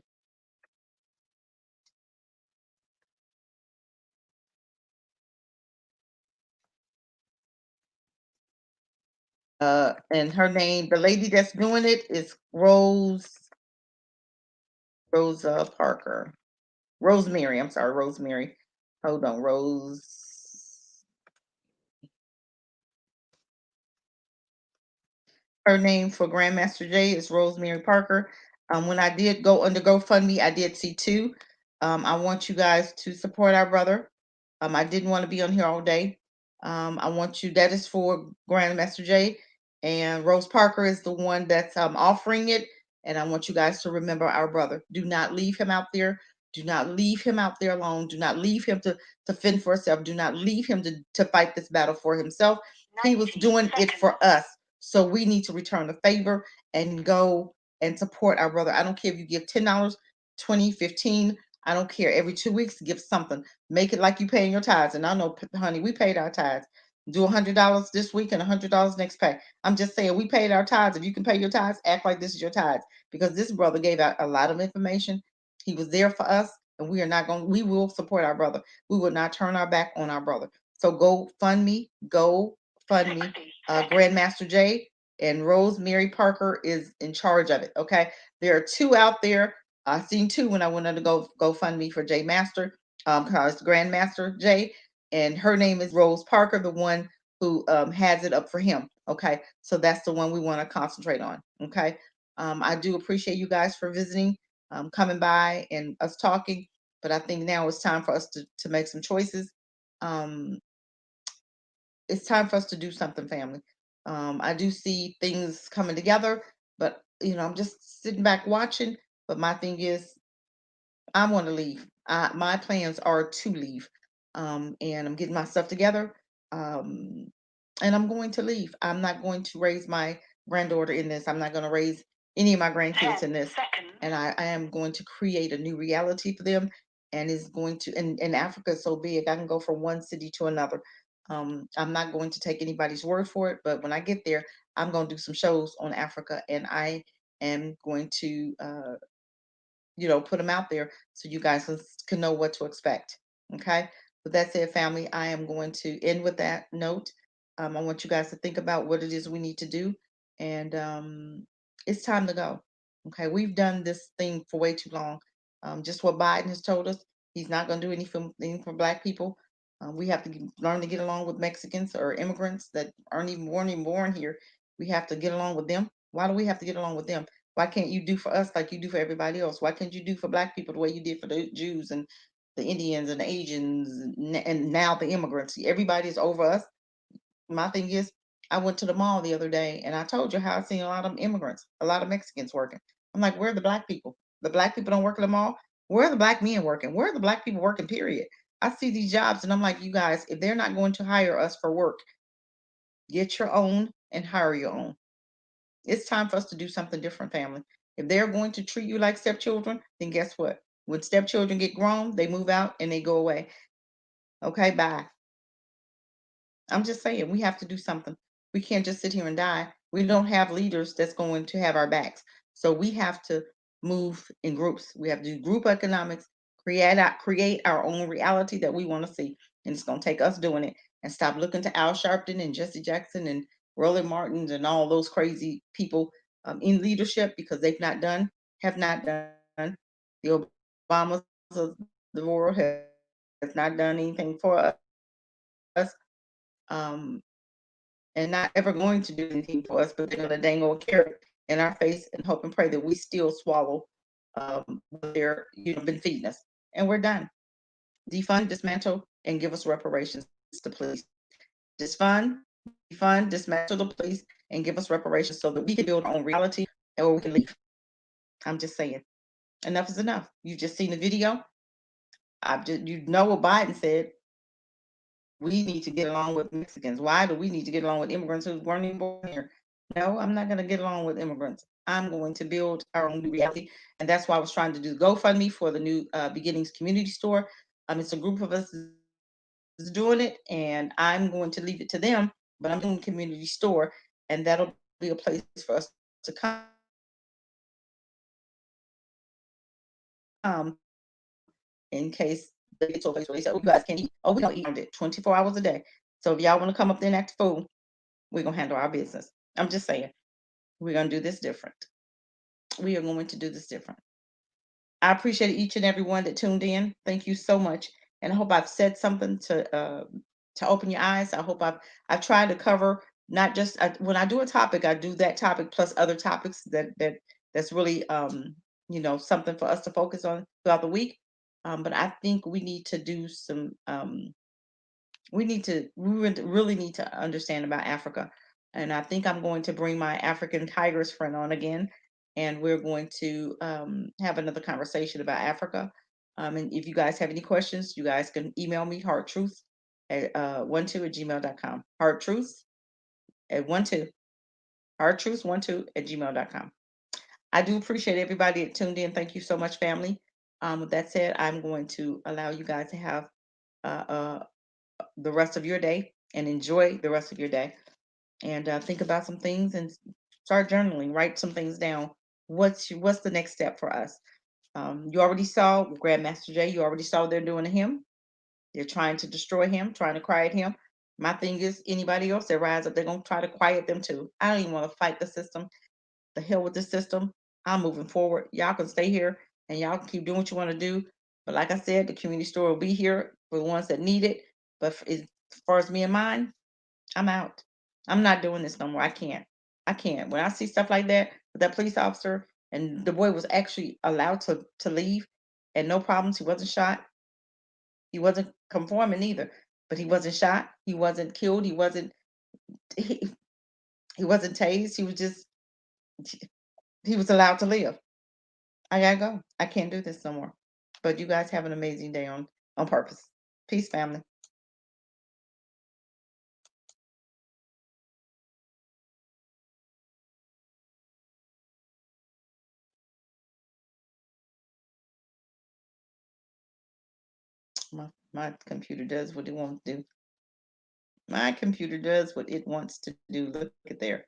S1: And her name, the lady that's doing it is Rosa Parker. Rosemary, I'm sorry, Rosemary. Hold on, her name for Grandmaster J is Rosemary Parker. When I did go under GoFundMe, I did see 2. I want you guys to support our brother. I didn't want to be on here all day. I want you, that is for Grandmaster J. And Rose Parker is the one that's offering it. And I want you guys to remember our brother. Do not leave him out there. Do not leave him out there alone. Do not leave him to fend for himself. Do not leave him to fight this battle for himself. He was doing it for us. So we need to return the favor and go and support our brother. I don't care if you give $10, 20, 15. I don't care. Every 2 weeks, give something. Make it like you paying your tithes. And I know, honey, we paid our tithes. Do $100 this week and $100 next pay. I'm just saying we paid our tithes. If you can pay your tithes, act like this is your tithes. Because this brother gave out a lot of information. He was there for us, and we are not going. We will support our brother. We will not turn our back on our brother. So go fund me. Go fund me. Grandmaster J and Rosemary Parker is in charge of it. Okay, there are 2 out there. I seen 2 when I went on to go fund me for J Master, because Grandmaster J, and her name is Rose Parker, the one who has it up for him. Okay, so that's the one we want to concentrate on. Okay, I do appreciate you guys for visiting, coming by and us talking, but I think now it's time for us to make some choices. Um, it's time for us to do something, family. I do see things coming together, but I'm just sitting back watching. But my thing is, I want to leave. My plans are to leave, and I'm getting my stuff together, um, and I'm going to leave. I'm not going to raise my granddaughter in this. I'm not going to raise any of my grandkids in this, and I am going to create a new reality for them. And is going to, and Africa is so big, I can go from one city to another. I'm not going to take anybody's word for it, but when I get there, I'm going to do some shows on Africa, and I am going to put them out there so you guys can know what to expect. Okay. With that said, family, I am going to end with that note. I want you guys to think about what it is we need to do, and it's time to go. Okay, we've done this thing for way too long. Just what Biden has told us, he's not going to do anything for Black people. We have to learn to get along with Mexicans or immigrants that weren't even born here. We have to get along with them. Why do we have to get along with them? Why can't you do for us like you do for everybody else? Why can't you do for Black people the way you did for the Jews and the Indians and the Asians and now the immigrants? Everybody is over us. My thing is, I went to the mall the other day and I told you how I seen a lot of immigrants, a lot of Mexicans working. I'm like, where are the Black people? The Black people don't work at the mall. Where are the Black men working? Where are the Black people working? Period. I see these jobs and I'm like, you guys, if they're not going to hire us for work, get your own and hire your own. It's time for us to do something different, family. If they're going to treat you like stepchildren, then guess what? When stepchildren get grown, they move out and they go away. Okay, bye. I'm just saying, we have to do something. We can't just sit here and die. We don't have leaders that's going to have our backs. So we have to move in groups. We have to do group economics, create our own reality that we want to see. And it's going to take us doing it and stop looking to Al Sharpton and Jesse Jackson and Roland Martins and all those crazy people in leadership because have not done. The Obamas of the world has not done anything for us. Um, and not ever going to do anything for us, but they're gonna dangle a carrot in our face and hope and pray that we still swallow what they're been feeding us. And we're done. Defund, dismantle, and give us reparations to police. Defund, dismantle the police, and give us reparations so that we can build our own reality or we can leave. I'm just saying. Enough is enough. You've just seen the video. You know what Biden said. We need to get along with Mexicans. Why do we need to get along with immigrants who weren't even born here? No, I'm not going to get along with immigrants. I'm going to build our own new reality. And that's why I was trying to do GoFundMe for the new Beginnings Community Store. It's a group of us is doing it, and I'm going to leave it to them, but I'm doing community store, and that'll be a place for us to come in case they get to a place where they say, oh, you guys can't eat. Oh, we gonna eat around it 24 hours a day. So if y'all want to come up there and act a fool, we're gonna handle our business. I'm just saying, we're gonna do this different. We are going to do this different. I appreciate each and every one that tuned in. Thank you so much, and I hope I've said something to open your eyes. I hope I've tried to cover not just when I do a topic, I do that topic plus other topics that's really something for us to focus on throughout the week. But I think we need to do some really need to understand about Africa. And I think I'm going to bring my African Tigers friend on again, and we're going to have another conversation about Africa. And if you guys have any questions, you guys can email me hearttruth at 12 at gmail.com. Hearttruth at 12, hearttruth12 at gmail.com. I do appreciate everybody that tuned in. Thank you so much, family. With that said, I'm going to allow you guys to have uh, uh, the rest of your day and enjoy the rest of your day and think about some things and start journaling, write some things down. What's the next step for us? You already saw Grandmaster Jay. You already saw what they're doing to him. They're trying to destroy him, trying to quiet him. My thing is, anybody else that rise up, they're gonna try to quiet them too. I don't even want to fight the system. The hell with the system. I'm moving forward. Y'all can stay here and y'all can keep doing what you want to do. But like I said, the community store will be here for the ones that need it. But as far as me and mine, I'm out. I'm not doing this no more. I can't. I can't. When I see stuff like that with that police officer and the boy was actually allowed to leave and no problems, he wasn't shot. He wasn't conforming either, but he wasn't shot. He wasn't killed. He, he wasn't tased. He was allowed to live. I gotta go. I can't do this no more. But you guys have an amazing day on purpose. Peace, family. My computer does what it wants to do. My computer does what it wants to do. Look at there.